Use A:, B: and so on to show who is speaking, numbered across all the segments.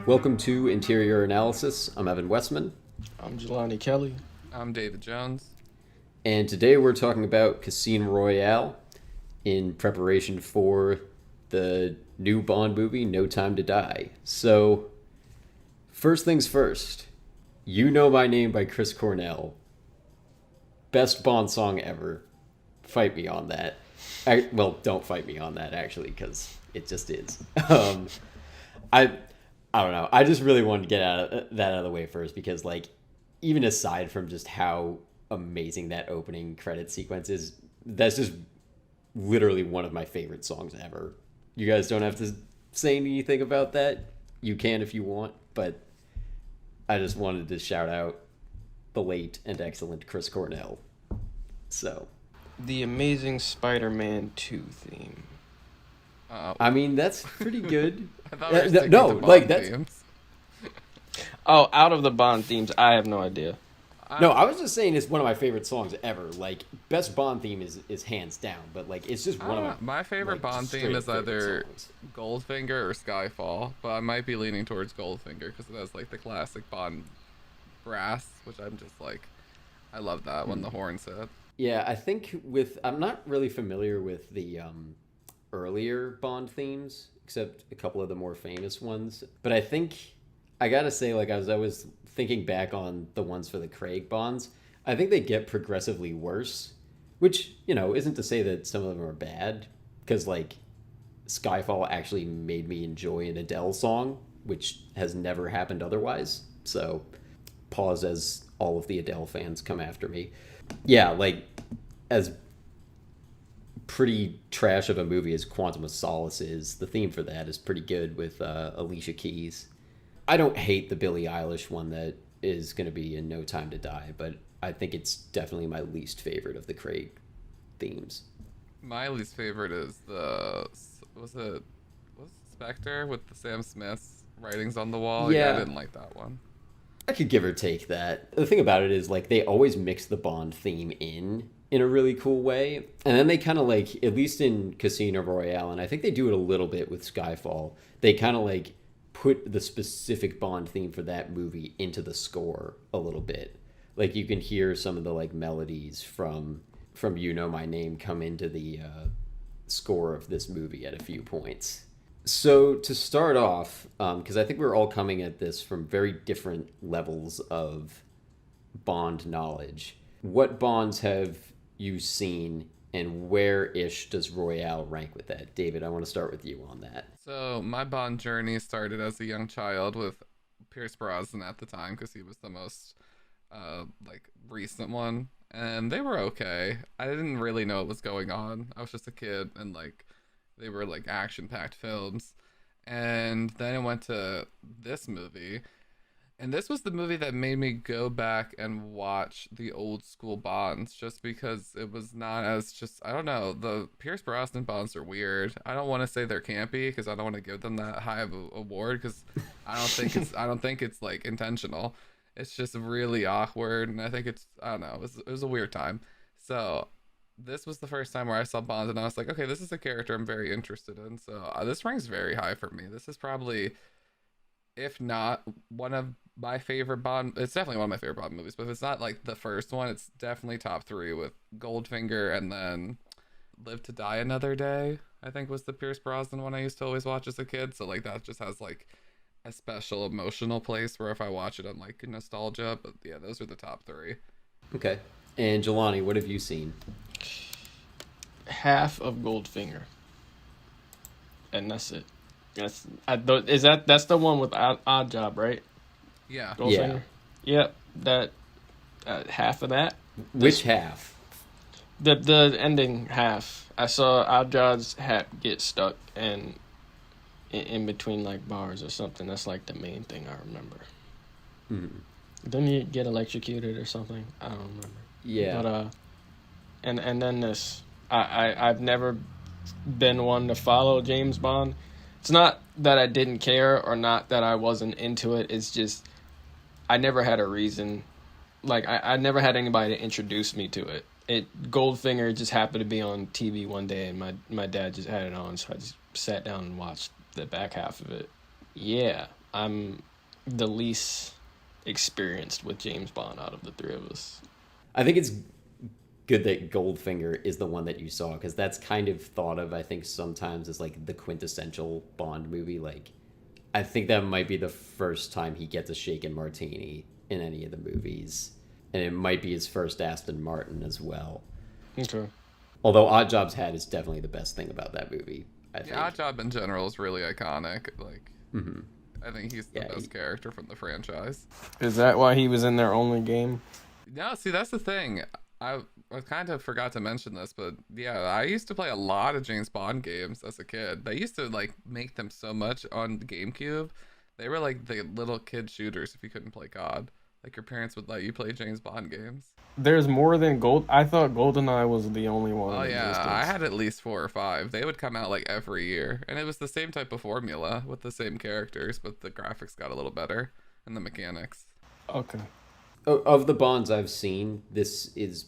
A: Welcome to Interior Analysis. I'm Evan Westman,
B: I'm Jelani Kelly.
C: I'm David Jones.
A: and today we're talking about Casino Royale in preparation for the new Bond movie, No Time to Die. So, first things first, You Know My Name by Chris Cornell. Best Bond song ever. Fight me on that. Well, don't fight me on that, actually, because it just is. I I don't know. I just really wanted to get that out of the way first because, like, even aside from just how amazing that opening credit sequence is, that's just literally one of my favorite songs ever. You guys don't have to say anything about that. You can if you want, but I just wanted to shout out the late and excellent Chris Cornell. So,
B: The Amazing Spider-Man 2 theme.
A: I mean, that's pretty good.
C: I thought we were sticking
A: no,
C: to Bond
A: like that's
C: themes.
B: Oh, out of the Bond themes, I have no idea.
A: no. I was just saying it's one of my favorite songs ever. Like, best Bond theme is hands down, but like it's just one of
C: My favorite
A: like,
C: Bond
A: straight
C: theme is
A: favorite
C: either
A: songs.
C: Goldfinger or Skyfall, but I might be leaning towards Goldfinger because it has like the classic Bond brass, which I'm just like, I love that when the horns hit.
A: Yeah, I think I'm not really familiar with the earlier Bond themes, except a couple of the more famous ones. But I think I gotta say, like, as I was thinking back on the ones for the Craig Bonds, I think they get progressively worse, which, isn't to say that some of them are bad, because, like, Skyfall actually made me enjoy an Adele song, which has never happened otherwise. So, pause as all of the Adele fans come after me. Yeah, like, as pretty trash of a movie as Quantum of Solace is, the theme for that is pretty good with Alicia Keys. I don't hate the Billie Eilish one that is going to be in No Time to Die, but I think it's definitely my least favorite of the Craig themes.
C: My least favorite is was it Spectre with the Sam Smith's writings on the wall?
A: Yeah.
C: I didn't like that one.
A: I could give or take that. The thing about it is, like, they always mix the Bond theme in a really cool way. And then they kind of, like, at least in Casino Royale, and I think they do it a little bit with Skyfall, they kind of, like, put the specific Bond theme for that movie into the score a little bit. Like, you can hear some of the, like, melodies from You Know My Name come into the score of this movie at a few points. So to start off, because I think we're all coming at this from very different levels of Bond knowledge, what Bonds have you seen, and where-ish does Royale rank with that? David, I want to start with you on that.
C: So my Bond journey started as a young child with Pierce Brosnan at the time because he was the most like recent one, and they were okay. I didn't really know what was going on. I was just a kid, and like they were like action-packed films. And then I went to this movie, and this was the movie that made me go back and watch the old school Bonds just because it was not as just, I don't know, the Pierce Brosnan Bonds are weird. I don't want to say they're campy because I don't want to give them that high of a award because I don't think it's like intentional. It's just really awkward, and I think I don't know, it was a weird time. So this was the first time where I saw Bonds, and I was like, okay, this is a character I'm very interested in. So this ranks very high for me. This is probably, if not one of my favorite Bond, it's definitely one of my favorite Bond movies, but if it's not like the first one, it's definitely top three with Goldfinger, and then Live to Die Another Day, I think was the Pierce Brosnan one I used to always watch as a kid. So like that just has like a special emotional place where if I watch it I'm like nostalgia. But yeah, those are the top three.
A: Okay. And Jelani, what have you seen?
B: Half of Goldfinger. And that's it. That's the one with Odd Job, right?
C: Yeah.
B: Goldfinger? Yep. That half of that.
A: Which half?
B: The ending half. I saw Odd Job's hat get stuck and in between like bars or something. That's like the main thing I remember. Didn't he get electrocuted or something? I don't remember.
A: Yeah.
B: But and then this. I've never been one to follow James Bond. It's not that I didn't care or not that I wasn't into it. It's just I never had a reason. Like I never had anybody to introduce me to it. Goldfinger just happened to be on TV one day, and my dad just had it on, so I just sat down and watched the back half of it. Yeah, I'm the least experienced with James Bond out of the three of us.
A: I think it's good that Goldfinger is the one that you saw, because that's kind of thought of, I think, sometimes as like the quintessential Bond movie. Like, I think that might be the first time he gets a shaken martini in any of the movies, and it might be his first Aston Martin as well.
B: Okay.
A: Although Odd Job's hat is definitely the best thing about that movie, I think.
C: Yeah, Odd Job in general is really iconic. Like,
A: Mhm.
C: I think he's the best character from the franchise.
B: Is that why he was in their only game?
C: No, see, that's the thing. I kind of forgot to mention this, but yeah, I used to play a lot of James Bond games as a kid. They used to like make them so much on GameCube. They were like the little kid shooters if you couldn't play COD. Like your parents would let you play James Bond games.
B: There's more than Gold. I thought GoldenEye was the only one.
C: Oh
B: in
C: yeah,
B: existence.
C: I had at least 4 or 5. They would come out like every year, and it was the same type of formula with the same characters, but the graphics got a little better and the mechanics.
B: Okay.
A: Of the Bonds I've seen, this is,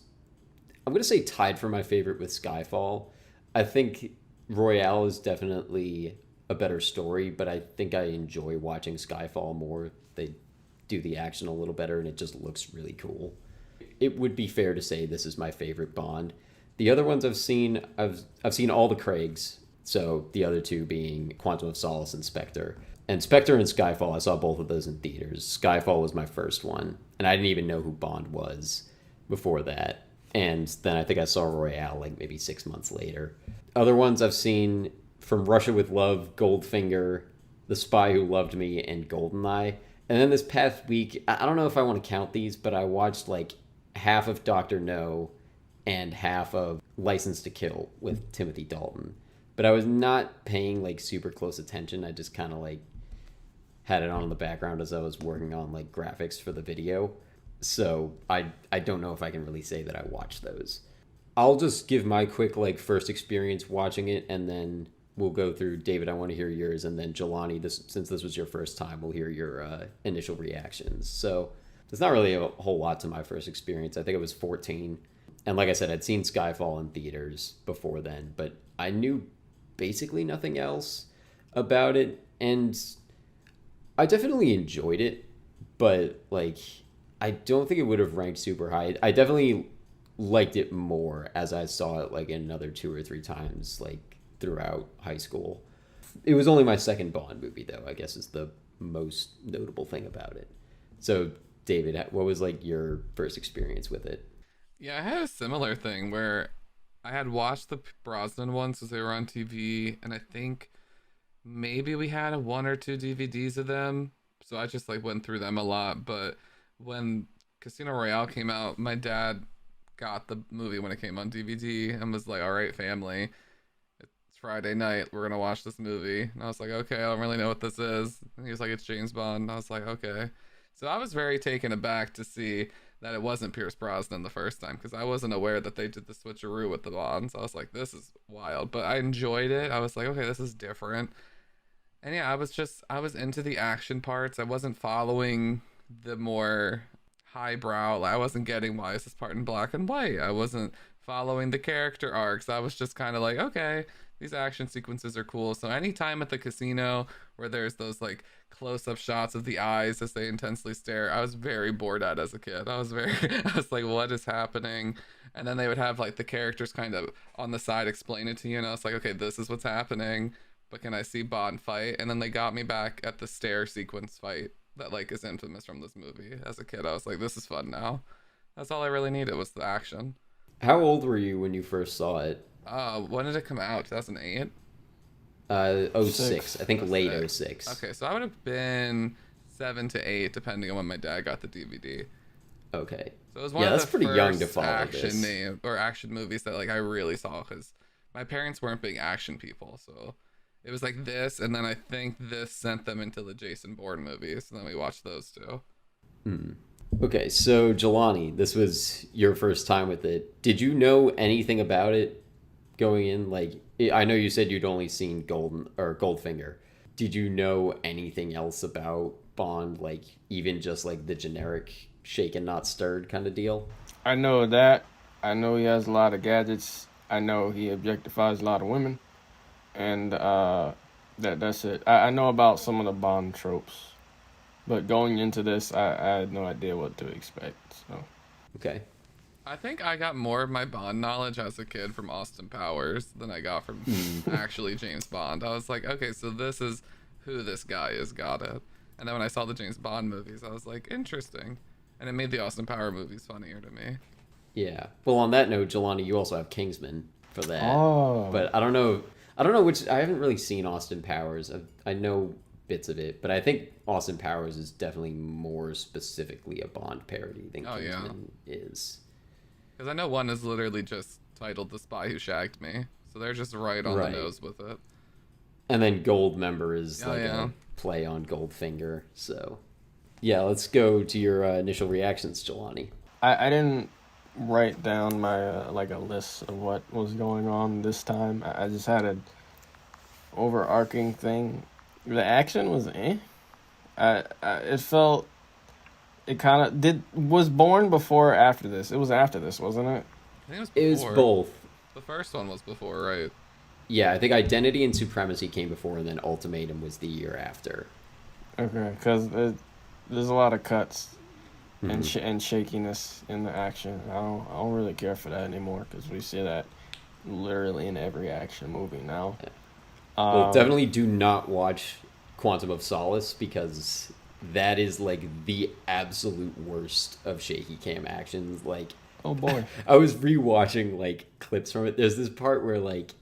A: I'm going to say, tied for my favorite with Skyfall. I think Royale is definitely a better story, but I think I enjoy watching Skyfall more. They do the action a little better, and it just looks really cool. It would be fair to say this is my favorite Bond. The other ones I've seen all the Craigs, so the other two being Quantum of Solace and Spectre. And Spectre and Skyfall, I saw both of those in theaters. Skyfall was my first one, and I didn't even know who Bond was before that. And then I think I saw Royale like maybe 6 months later. Other ones I've seen: From Russia with Love, Goldfinger, The Spy Who Loved Me, and Goldeneye. And then this past week, I don't know if I want to count these, but I watched like half of Dr. No and half of License to Kill with Timothy Dalton. But I was not paying like super close attention. I just kind of like had it on in the background as I was working on like graphics for the video. So I don't know if I can really say that I watched those. I'll just give my quick like first experience watching it, and then we'll go through. David, I want to hear yours, and then Jelani, since this was your first time, we'll hear your initial reactions. So there's not really a whole lot to my first experience. I think it was 14. And like I said, I'd seen Skyfall in theaters before then, but I knew basically nothing else about it. And I definitely enjoyed it, but like, I don't think it would have ranked super high. I definitely liked it more as I saw it like another 2 or 3 times like throughout high school. It was only my second Bond movie though, I guess is the most notable thing about it. So David, what was like your first experience with it?
C: Yeah, I had a similar thing where I had watched the Brosnan ones as they were on TV, and I think maybe we had 1 or 2 DVDs of them, so I just like went through them a lot. But when Casino Royale came out, my dad got the movie when it came on DVD and was like, all right, family, it's Friday night, we're gonna watch this movie. And I was like, okay, I don't really know what this is. And he was like, it's James Bond. And I was like, okay. So I was very taken aback to see that it wasn't Pierce Brosnan the first time, because I wasn't aware that they did the switcheroo with the Bonds. I was like, this is wild, but I enjoyed it. I was like, okay, this is different. And yeah, I was into the action parts. I wasn't following the more highbrow. I wasn't getting, why is this part in black and white? I wasn't following the character arcs. I was just kind of like, okay, these action sequences are cool. So anytime at the casino where there's those like close-up shots of the eyes as they intensely stare, I was very bored at as a kid. I was like, what is happening? And then they would have like the characters kind of on the side explain it to you, and I was like, okay, this is what's happening, but can I see Bond fight? And then they got me back at the stair sequence fight that like is infamous from this movie. As a kid, I was like, this is fun now. That's all I really needed was the action.
A: How old were you when you first saw it?
C: When did it come out? 2008?
A: 06. I think late 06.
C: Okay, so I would have been 7 to 8, depending on when my dad got the DVD.
A: Okay.
C: So it was one of
A: that's
C: the
A: pretty
C: first
A: young to follow
C: action
A: this.
C: action movies that like I really saw, because my parents weren't big action people, so it was like this, and then I think this sent them into the Jason Bourne movies, and then we watched those too.
A: Okay, so Jelani, this was your first time with it. Did you know anything about it going in? Like, I know you said you'd only seen Goldfinger. Did you know anything else about Bond? Like, even just like the generic shaken not stirred kind of deal?
B: I know that. I know he has a lot of gadgets. I know he objectifies a lot of women. And that's it. I know about some of the Bond tropes. But going into this, I had no idea what to expect. So
A: Okay.
C: I think I got more of my Bond knowledge as a kid from Austin Powers than I got from actually James Bond. I was like, okay, so this is who this guy is, got it. And then when I saw the James Bond movies, I was like, interesting. And it made the Austin Power movies funnier to me.
A: Yeah. Well, on that note, Jelani, you also have Kingsman for that.
B: oh,
A: But I don't know. I don't know which. I haven't really seen Austin Powers. I know bits of it, but I think Austin Powers is definitely more specifically a Bond parody than
C: Oh, yeah.
A: Kingsman is.
C: Because I know one is literally just titled The Spy Who Shagged Me. So they're just right on
A: Right.
C: the nose with it.
A: And then Goldmember is
C: Oh,
A: like
C: yeah.
A: a play on Goldfinger. So, yeah, let's go to your initial reactions, Jelani.
B: I didn't write down my like a list of what was going on this time. I just had an overarching thing. The action was it felt it kind of was born before or after this. It was after this, wasn't it?
C: I think it was
A: It was
C: before.
A: both.
C: The first one was before, right?
A: Yeah, I think Identity and Supremacy came before, and then Ultimatum was the year after.
B: Okay, because there's a lot of cuts and
A: Mhm.
B: and shakiness in the action. I don't really care for that anymore because we see that literally in every action movie now.
A: Yeah. Well,
B: Um,
A: definitely do not watch Quantum of Solace because that is like the absolute worst of shaky cam actions. Like,
B: oh boy.
A: I was rewatching like clips from it. There's this part where like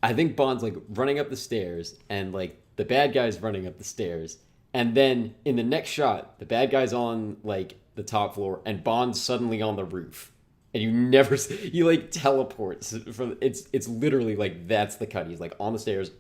A: I think Bond's like running up the stairs and like the bad guy's running up the stairs. And then in the next shot, the bad guy's on like the top floor and Bond's suddenly on the roof. And you never he like teleports from it's literally like that's the cut. He's like on the stairs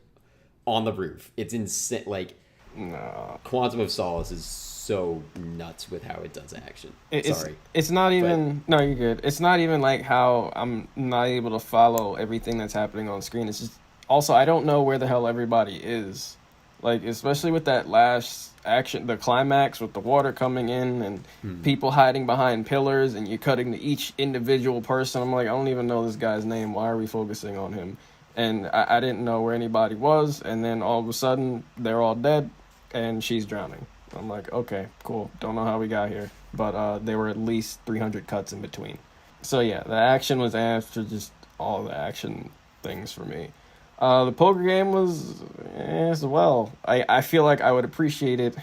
A: on the roof. It's insane. Like
B: No.
A: Quantum of Solace is so nuts with how it does action. Sorry.
B: It's not even no, you're good. It's not even like how I'm not able to follow everything that's happening on screen. It's just also I don't know where the hell everybody is. Like especially with that last action, the climax with the water coming in and people hiding behind pillars and you're cutting to each individual person. I'm like, I don't even know this guy's name. Why are we focusing on him? And I didn't know where anybody was, and then all of a sudden they're all dead and she's drowning. I'm like, okay, cool. Don't know how we got here, but there were at least 300 cuts in between. So yeah, the action was after just all the action things for me. The poker game was as well. I feel like I would appreciate it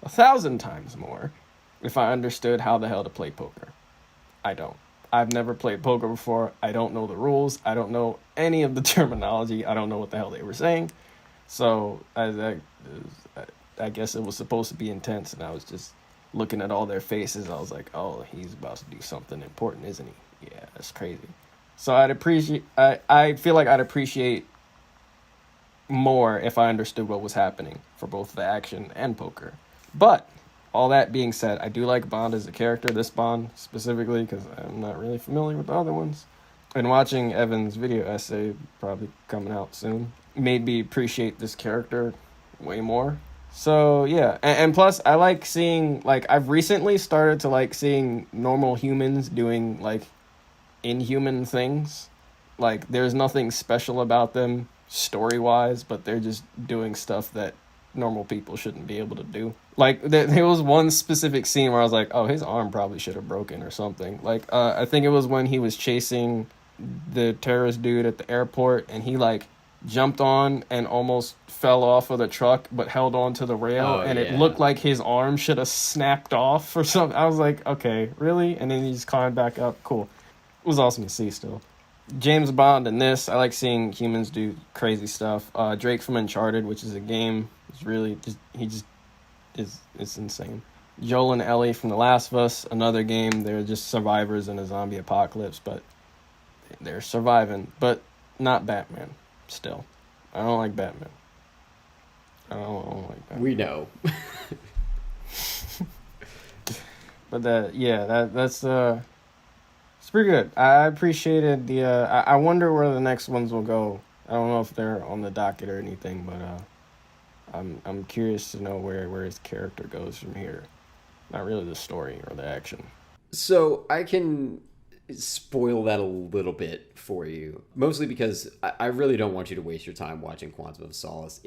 B: 1,000 times more if I understood how the hell to play poker. I don't. I've never played poker before. I don't know the rules. I don't know any of the terminology. I don't know what the hell they were saying. So I guess it was supposed to be intense, and I was just looking at all their faces. I was like, oh, he's about to do something important, isn't he? Yeah, that's crazy. So I feel like I'd appreciate more if I understood what was happening for both the action and poker. But all that being said, I do like Bond as a character, this Bond specifically, because I'm not really familiar with the other ones. And watching Evan's video essay, probably coming out soon, made me appreciate this character way more. So yeah, and plus I like seeing, like, I've recently started to like seeing normal humans doing like inhuman things. Like there's nothing special about them story wise, but they're just doing stuff that normal people shouldn't be able to do. Like there was one specific scene where I was like, oh, his arm probably should have broken or something. Like I think it was when he was chasing the terrorist dude at the airport and he like jumped on and almost fell off of the truck but held on to the rail, and it looked like his arm should have snapped off or something. I was like, okay, really? And then he just climbed back up. Cool. It was awesome to see still. James Bond in this, I like seeing humans do crazy stuff. Drake from Uncharted, which is a game, is really it's insane. Joel and Ellie from The Last of Us, another game. They're just survivors in a zombie apocalypse, but they're surviving. But not Batman. Still, I don't like Batman. I don't like Batman.
A: We know.
B: But that's it's pretty good. I appreciated the. I wonder where the next ones will go. I don't know if they're on the docket or anything, but I'm curious to know where his character goes from here. Not really the story or the action.
A: So I can spoil that a little bit for you, mostly because I really don't want you to waste your time watching Quantum of Solace.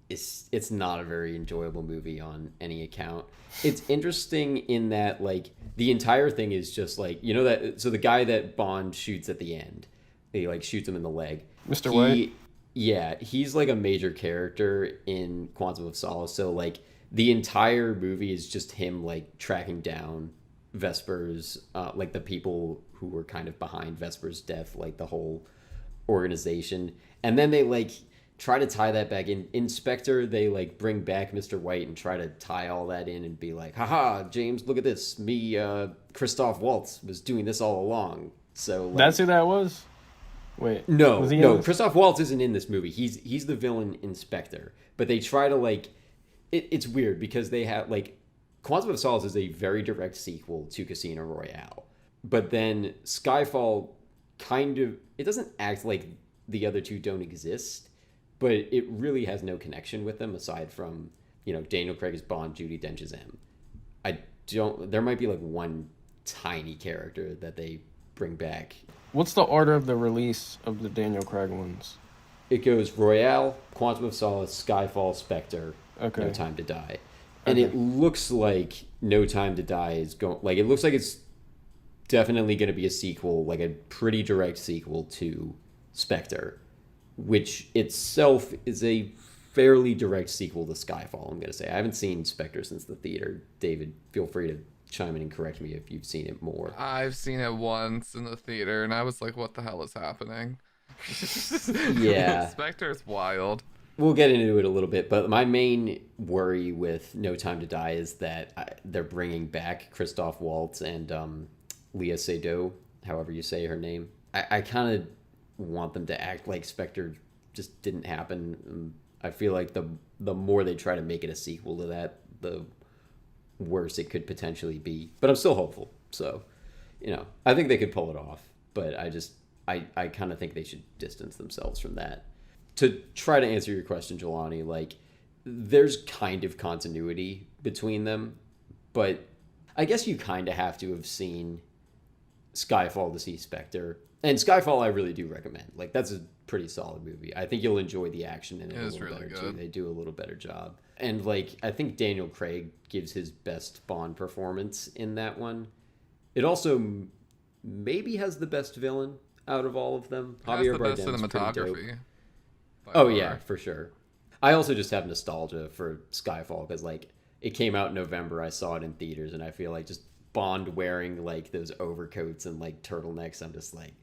A: it's not a very enjoyable movie on any account. It's interesting in that like the entire thing is just like, you know, that so the guy that Bond shoots at the end, he like shoots him in the leg.
B: Mr. White?
A: Yeah, he's like a major character in Quantum of Solace. So like the entire movie is just him like tracking down Vesper's like the people who were kind of behind Vesper's death, like the whole organization. And then they like try to tie that back in Spectre. They like bring back Mr. White and try to tie all that in and be like, haha, James, look at this, me Christoph Waltz was doing this all along. So like,
B: That's who that was? Wait.
A: no,
B: Was he
A: no,
B: in this?
A: Christoph Waltz isn't in this movie. He's the villain in Spectre. But they try to like it's weird because they have like Quantum of Solace is a very direct sequel to Casino Royale. But then Skyfall kind of it doesn't act like the other two don't exist, but it really has no connection with them aside from, you know, Daniel Craig is Bond, Judi Dench is M. I don't there might be like one tiny character that they bring back.
B: What's the order of the release of the Daniel Craig ones?
A: It goes Royale, Quantum of Solace, Skyfall, Spectre,
B: Okay.
A: No Time to Die. And
B: Okay.
A: it looks like No Time to Die is going like it looks like it's definitely going to be a sequel, like a pretty direct sequel to Spectre, which itself is a fairly direct sequel to Skyfall, I'm going to say. I haven't seen Spectre since the theater. David, feel free to chime in and correct me if you've seen it more.
C: I've seen it once in the theater, and I was like, what the hell is happening?
A: Yeah.
C: Spectre is wild.
A: We'll get into it a little bit, but my main worry with No Time to Die is that they're bringing back Christoph Waltz and Leah Seydoux, however you say her name. I kind of want them to act like Spectre just didn't happen. I feel like the more they try to make it a sequel to that, the worse it could potentially be. But I'm still hopeful. So, you know, I think they could pull it off. But I kind of think they should distance themselves from that. To try to answer your question, Jelani, like, there's kind of continuity between them. But I guess you kind of have to have seen Skyfall to see Spectre. And Skyfall I really do recommend. Like, that's a pretty solid movie. I think you'll enjoy the action in it
C: It
A: a
C: is
A: little
C: really
A: better
C: good.
A: too. They do a little better job. And like I think Daniel Craig gives his best Bond performance in that one. It also maybe has the best villain out of all of them.
C: It has the best
A: Bardem's pretty dope.
C: cinematography. by
A: Oh
C: far.
A: yeah, for sure. I also just have nostalgia for Skyfall because like it came out in November. I saw it in theaters, and I feel like just Bond wearing like those overcoats and like turtlenecks. I'm just like,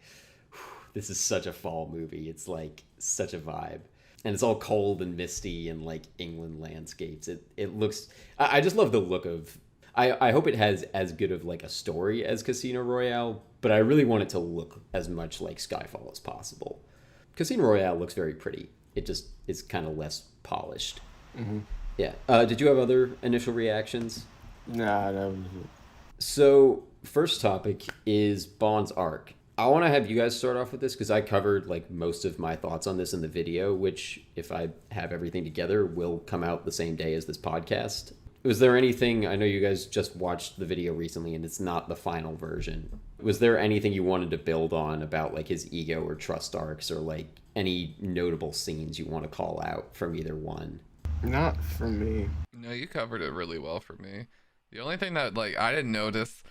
A: whew, this is such a fall movie. It's like such a vibe, and it's all cold and misty and like England landscapes. It looks. I just love the look of. I hope it has as good of like a story as Casino Royale, but I really want it to look as much like Skyfall as possible. Casino Royale looks very pretty. It just is kind of less polished.
B: Mm-hmm.
A: Yeah. Did you have other initial reactions?
B: Nah, that was
A: So, first topic is Bond's arc. I want to have you guys start off with this because I covered like most of my thoughts on this in the video, which if I have everything together will come out the same day as this podcast. Was there anything, I know you guys just watched the video recently and it's not the final version. Was there anything you wanted to build on about like his ego or trust arcs or like any notable scenes you want to call out from either one?
B: not for me.
C: No, you covered it really well for me. The only thing that like I didn't notice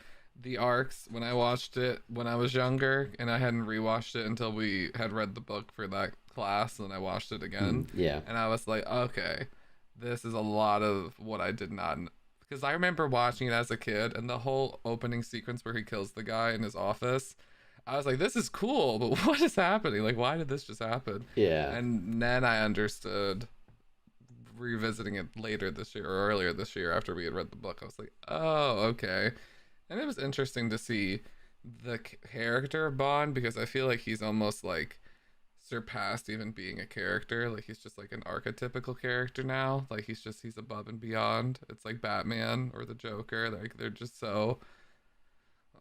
C: the arcs when I watched it when I was younger, and I hadn't rewatched it until we had read the book for that class, and I watched it again.
A: Yeah.
C: And I was like, okay, this is a lot of what I did not. Because I remember watching it as a kid, and the whole opening sequence where he kills the guy in his office, I was like, this is cool, but what is happening? Like, why did this just happen?
A: Yeah.
C: And then I understood, revisiting it later this year or earlier this year after we had read the book. I was like, oh, okay. And it was interesting to see the character of Bond, because I feel like he's almost like surpassed even being a character. Like he's just like an archetypical character now. Like he's above and beyond. It's like Batman or the Joker. Like they're just so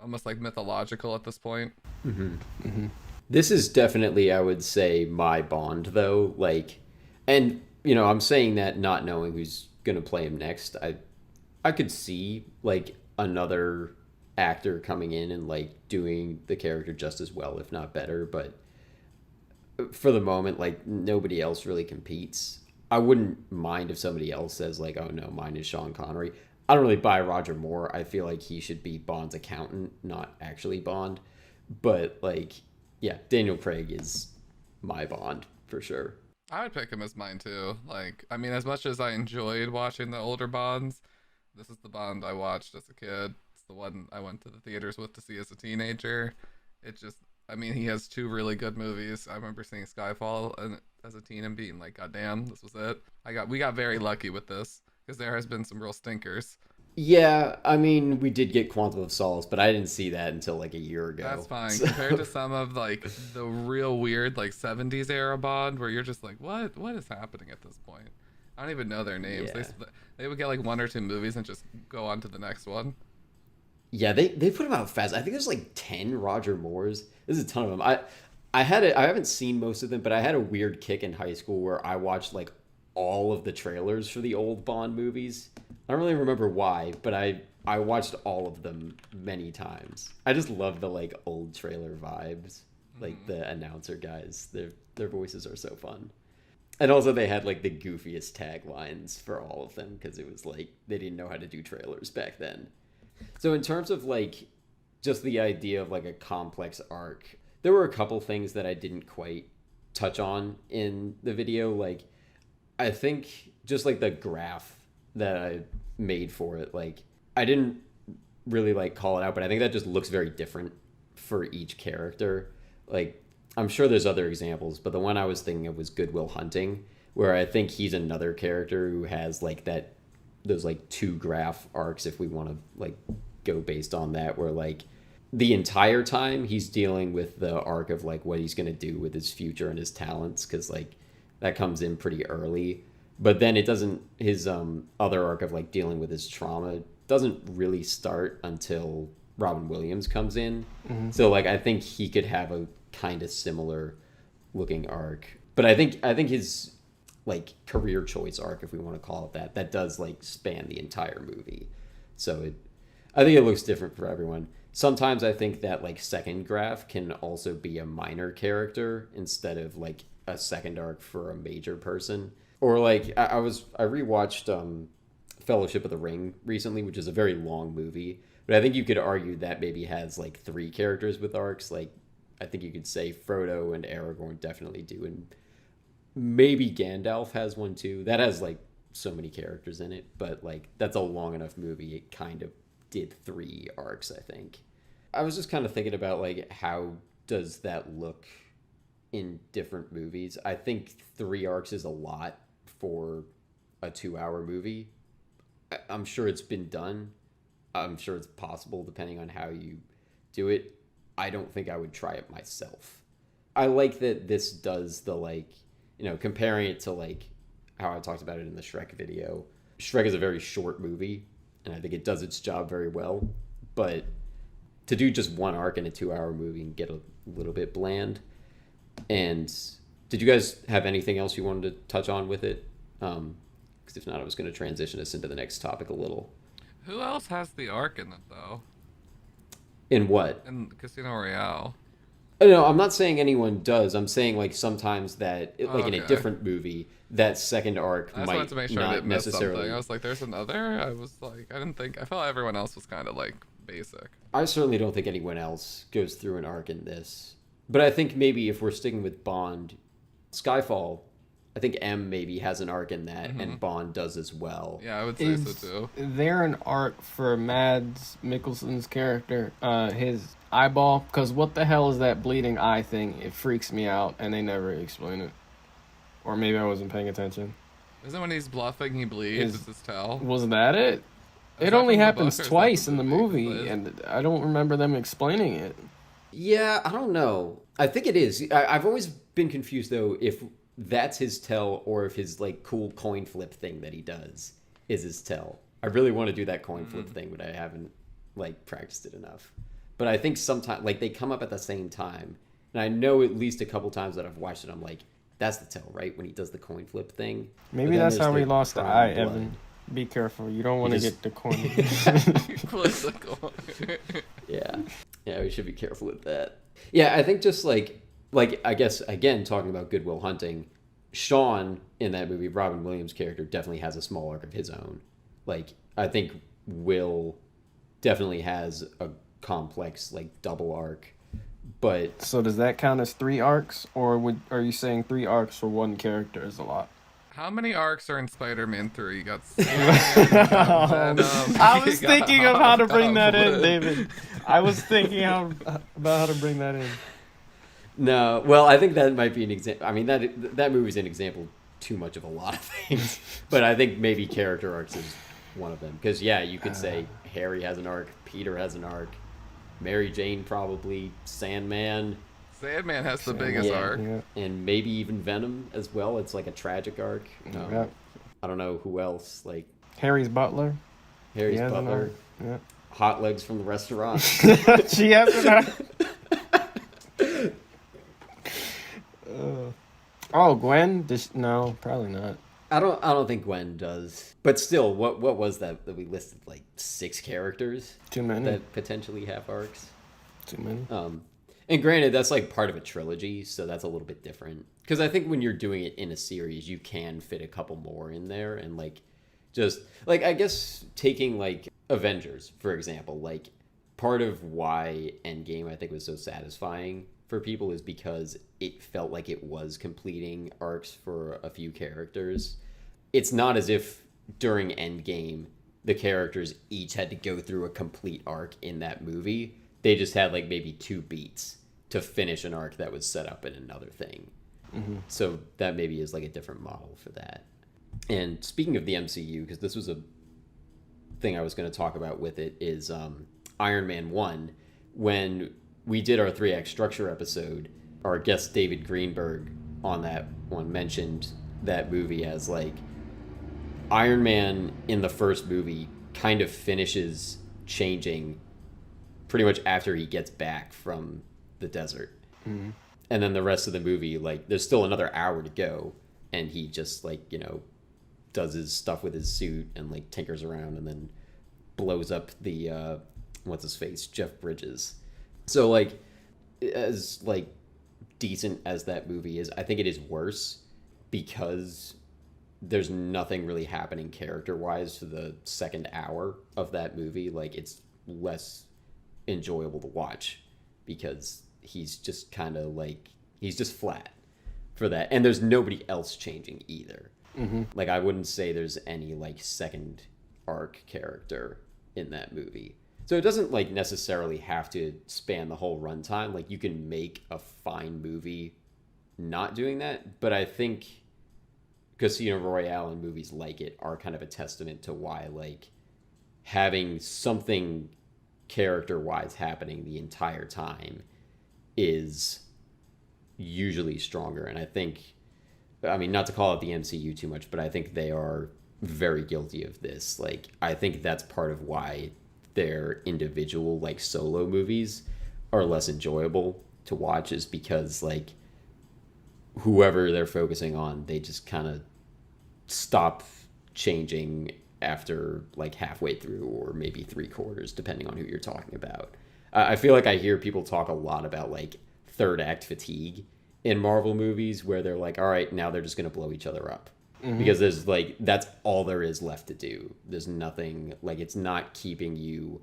C: almost like mythological at this point.
A: Mm-hmm.
B: Mm-hmm.
A: This is definitely, I would say, my Bond, though. Like, and, you know, I'm saying that not knowing who's going to play him next. I could see, like, another actor coming in and, like, doing the character just as well, if not better. But for the moment, like, nobody else really competes. I wouldn't mind if somebody else says like, oh no, mine is Sean Connery. I don't really buy Roger Moore. I feel like he should be Bond's accountant, not actually Bond. But like, yeah, Daniel Craig is my Bond for sure.
C: I would pick him as mine too. Like, I mean, as much as I enjoyed watching the older Bonds, this is the Bond I watched as a kid. It's the one I went to the theaters with to see as a teenager. It just, I mean, he has two really good movies. I remember seeing Skyfall and as a teen and being like, God damn, this was it. We got very lucky with this because there has been some real stinkers.
A: Yeah, I mean, we did get Quantum of Solace, but I didn't see that until like a year ago.
C: That's fine.
A: So...
C: Compared to some of like the real weird like 70s era Bond where you're just like, what is happening at this point? I don't even know their names.
A: Yeah.
C: They would get like one or two movies and just go on to the next one.
A: Yeah, they put them out fast. I think there's like 10 Roger Moores. There's a ton of them. I haven't seen most of them, but I had a weird kick in high school where I watched like all of the trailers for the old Bond movies. I don't really remember why, but I watched all of them many times. I just love the like old trailer vibes. Like the announcer guys, their voices are so fun. And also they had like the goofiest taglines for all of them because it was like they didn't know how to do trailers back then. So in terms of like just the idea of like a complex arc, there were a couple things that I didn't quite touch on in the video. Like I think just like the graph that I made for it, like I didn't really like call it out, but I think that just looks very different for each character. Like I'm sure there's other examples, but the one I was thinking of was Good Will Hunting, where I think he's another character who has like those like two graph arcs, if we want to like go based on that, where like the entire time he's dealing with the arc of like what he's going to do with his future and his talents, because like that comes in pretty early. But then it doesn't, his other arc of like dealing with his trauma doesn't really start until Robin Williams comes in. Mm-hmm. So like I think he could have a kind of similar looking arc. But I think his like career choice arc, if we want to call it that does like span the entire movie. So I think it looks different for everyone. Sometimes I think that like second graph can also be a minor character instead of like a second arc for a major person. Or like I rewatched Fellowship of the Ring recently, which is a very long movie, but I think you could argue that maybe has like three characters with arcs. Like I think you could say Frodo and Aragorn definitely do, and maybe Gandalf has one too. That has like so many characters in it, but like that's a long enough movie. It kind of did three arcs, I think. I was just kind of thinking about like how does that look in different movies. I think 3 arcs is a lot for a 2-hour movie. I'm sure it's been done. I'm sure it's possible depending on how you do it. I don't think I would try it myself. I like that this does the like, you know, comparing it to like how I talked about it in the Shrek video. Shrek is a very short movie, and I think it does its job very well. But to do just 1 arc in a 2-hour movie and get a little bit bland. And did you guys have anything else you wanted to touch on with it? Because if not, I was going to transition us into the next topic a little.
C: Who else has the arc in it though?
A: In what?
C: In Casino Royale.
A: No, I'm not saying anyone does. I'm saying like sometimes that, like in
C: Okay.
A: a different movie, that second arc
C: I just
A: might
C: wanted to make sure I
A: not
C: didn't miss
A: necessarily.
C: something. I was like, there's another? I was like, I felt everyone else was kind of like basic.
A: I certainly don't think anyone else goes through an arc in this. But I think maybe if we're sticking with Bond, Skyfall, I think M maybe has an arc in that, and Bond does as well.
C: Yeah, I would say so too.
B: Is there an arc for Mads Mikkelsen's character, his eyeball? Because what the hell is that bleeding eye thing? It freaks me out, and they never explain it. Or maybe I wasn't paying attention.
C: Isn't when he's bluffing he bleeds?
B: Is-
C: It's his tell.
B: Was that it?
C: Is
B: It
C: that
B: only
C: from the
B: happens
C: book or is that
B: twice
C: from
B: in the
C: the
B: movie, and I don't remember them explaining it.
A: Yeah, I don't know. I think it is. I've always been confused though if that's his tell or if his like cool coin flip thing that he does is his tell. I really want to do that coin flip thing, but I haven't like practiced it enough. But I think sometimes like they come up at the same time, and I know at least a couple times that I've watched it, I'm like, that's the tell, right? When he does the coin flip thing.
B: Maybe
A: But then
B: that's
A: there's
B: how he lost the
A: crying
B: eye,
A: blood.
B: Evan. Be careful. You don't want to
A: just-
B: get the corner.
C: Political.
A: Yeah, we should be careful with that. Yeah, I think just like I guess again talking about Good Will Hunting, Sean in that movie, Robin Williams' character, definitely has a small arc of his own. Like, I think Will definitely has a complex, like, double arc. But
B: So does that count as 3 arcs, or are you saying 3 arcs for one character is a lot?
C: How many arcs are in Spider-Man 3? You got Venom,
B: I was
C: you got
B: thinking of how to bring that in,
C: Hobgoblin.
B: David. I was thinking about how to bring that in.
A: no, well, I think that might be an example. I mean, that movie's an example too much of a lot of things. But I think maybe character arcs is one of them. Because, yeah, you could say Harry has an arc, Peter has an arc, Mary Jane probably, Sandman,
C: Sandman has the biggest arc.
B: Yeah.
A: and maybe even Venom as well. It's like a tragic arc.
B: Yeah.
A: I don't know who else, like
B: Harry's butler.
A: Harry's
B: He has an
A: butler,
B: arc.
A: Hot Legs from the restaurant.
B: Yeah. She has an arc. Oh, Gwen? No, probably not.
A: I don't think Gwen does. But still, what was that we listed, like 6 characters
B: Too many.
A: that potentially have arcs?
B: Too many.
A: And granted, that's like part of a trilogy, so that's a little bit different. Because I think when you're doing it in a series, you can fit a couple more in there, and like, just like I guess taking like Avengers for example, like part of why Endgame I think was so satisfying for people is because it felt like it was completing arcs for a few characters. It's not as if during Endgame the characters each had to go through a complete arc in that movie. They just had like maybe 2 beats to finish an arc that was set up in another thing.
B: Mm-hmm.
A: So that maybe is like a different model for that. And speaking of the MCU, because this was a thing I was going to talk about with it, is Iron Man 1. When we did our 3-act structure episode, our guest David Greenberg on that one mentioned that movie as like Iron Man in the first movie kind of finishes changing pretty much after he gets back from the desert.
B: Mm-hmm.
A: And then the rest of the movie, like, there's still another hour to go, and he just, like, you know, does his stuff with his suit and, like, tinkers around and then blows up the, what's his face, Jeff Bridges. So, like, as, like, decent as that movie is, I think it is worse because there's nothing really happening character-wise for the second hour of that movie. Like, it's less enjoyable to watch because he's just kind of like he's just flat for that, and there's nobody else changing either.
B: Mm-hmm.
A: Like, I wouldn't say there's any like second arc character in that movie, so it doesn't like necessarily have to span the whole runtime. Like, you can make a fine movie not doing that, but I think Casino Royale and movies like it are kind of a testament to why like having something character-wise happening the entire time is usually stronger. And I think, I mean, not to call out the MCU too much, but I think they are very guilty of this. Like, I think that's part of why their individual, like, solo movies are less enjoyable to watch, is because, like, whoever they're focusing on, they just kind of stop changing after like halfway through, or maybe 3/4, depending on who you're talking about. I feel like I hear people talk a lot about like third act fatigue in Marvel movies, where they're like, all right, now they're just going to blow each other up. Mm-hmm. Because there's like, that's all there is left to do. There's nothing, like, it's not keeping you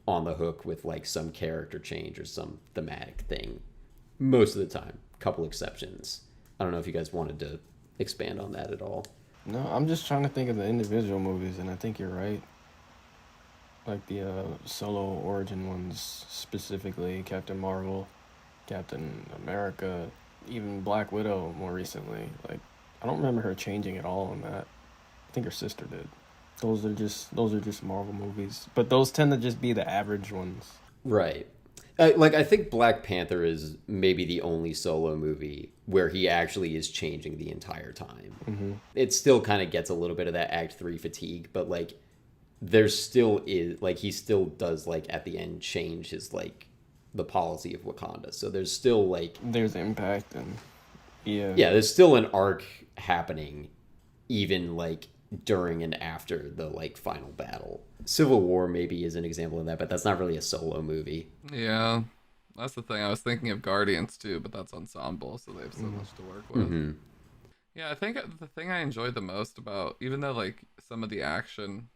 A: on the hook with like some character change or some thematic thing most of the time. Couple exceptions. I don't know if you guys wanted to expand on that at all.
B: No, I'm just trying to think of the individual movies, and I think you're right. Like the solo origin ones specifically, Captain Marvel, Captain America, even Black Widow more recently. Like, I don't remember her changing at all in that. I think her sister did. Those are just Marvel movies, but those tend to just be the average ones.
A: Right. Like, I think Black Panther is maybe the only solo movie where he actually is changing the entire time.
B: Mm-hmm.
A: It still kind of gets a little bit of that Act 3 fatigue, but, like, there still is, like, he still does, like, at the end change his, like, the policy of Wakanda. So there's still, like...
B: There's impact, and... Yeah.
A: Yeah, there's still an arc happening, even, like, during and after the, like, final battle. Civil War maybe is an example of that, but that's not really a solo movie.
C: Yeah, that's the thing. I was thinking of Guardians too, but that's ensemble, so they have so much to work with.
A: Mm-hmm.
C: Yeah, I think the thing I enjoyed the most about, even though like some of the action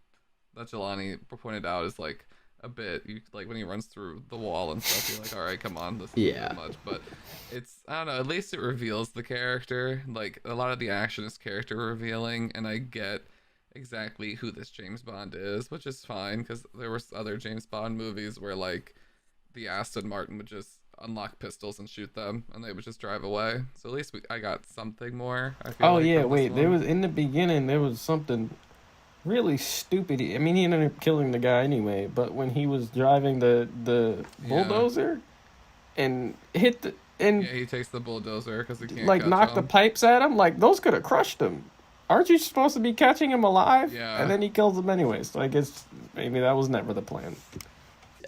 C: that Jelani pointed out is like a bit, you like when he runs through the wall and stuff, you're like, all right, come on, this is a bit
A: Yeah.
C: much. But it's, I don't know, at least it reveals the character. Like a lot of the action is character revealing, and I get exactly who this James Bond is, which is fine because there were other James Bond movies where like the Aston Martin would just unlock pistols and shoot them, and they would just drive away. So at least I got something more. I feel
B: Oh
C: like
B: yeah,
C: from this
B: wait. There
C: one.
B: was in the beginning. There was something really stupid. I mean, he ended up killing the guy anyway. But when he was driving the
C: Yeah,
B: bulldozer and hit the and
C: yeah, he takes the bulldozer because he can't
B: like
C: catch
B: knocked the
C: him.
B: pipes at him, like those could have crushed him. Aren't you supposed to be catching him alive?
C: Yeah.
B: And then he kills him anyway. So I guess maybe that was never the plan.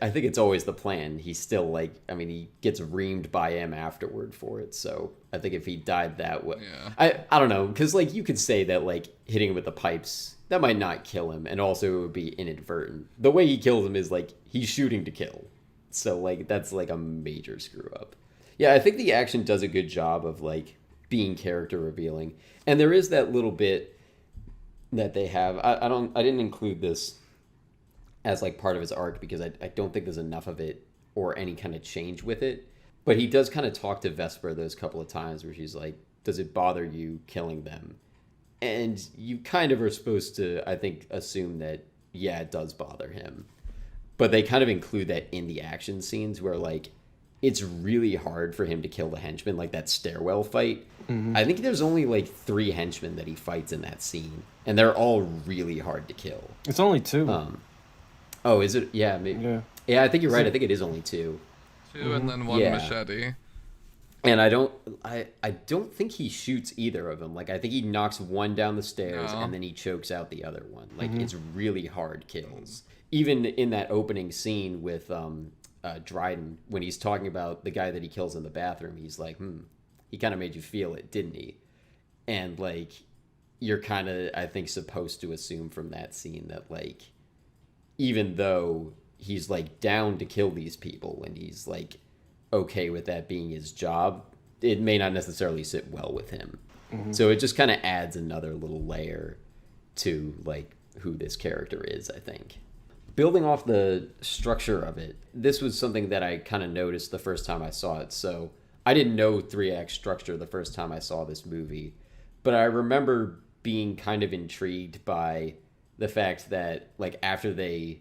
A: I think it's always the plan. He's still like, I mean, he gets reamed by him afterward for it. So I think if he died that way,
C: Yeah.
A: I don't know, because like you could say that like hitting him with the pipes that might not kill him, and also it would be inadvertent. The way he kills him is like he's shooting to kill, so like that's like a major screw up. Yeah, I think the action does a good job of like being character revealing, and there is that little bit that they have. I didn't include this as like part of his arc because I don't think there's enough of it or any kind of change with it. But he does kind of talk to Vesper those couple of times where she's like, "Does it bother you killing them?" And you kind of are supposed to, I think, assume that yeah, it does bother him. But they kind of include that in the action scenes where like it's really hard for him to kill the henchman, like that stairwell fight. I think there's only like 3 henchmen that he fights in that scene, and they're all really hard to kill.
B: It's only 2.
A: Oh, is it? Yeah, maybe.
B: Yeah.
A: Yeah, I think you're right. I think it is only 2.
C: 2 and then 1
A: Yeah.
C: machete.
A: And I don't think he shoots either of them. Like I think he knocks one down the stairs
C: No.
A: and then he chokes out the other one. Like it's really hard kills. Even in that opening scene with Dryden, when he's talking about the guy that he kills in the bathroom, he's like, he kind of made you feel it, didn't he? And like you're kind of, I think, supposed to assume from that scene that like even though he's like down to kill these people and he's like okay with that being his job, it may not necessarily sit well with him. So it just kind of adds another little layer to like who this character is, I think. Building off the structure of it, this was something that I kind of noticed the first time I saw it. So I didn't know 3-act structure the first time I saw this movie, but I remember being kind of intrigued by the fact that like after they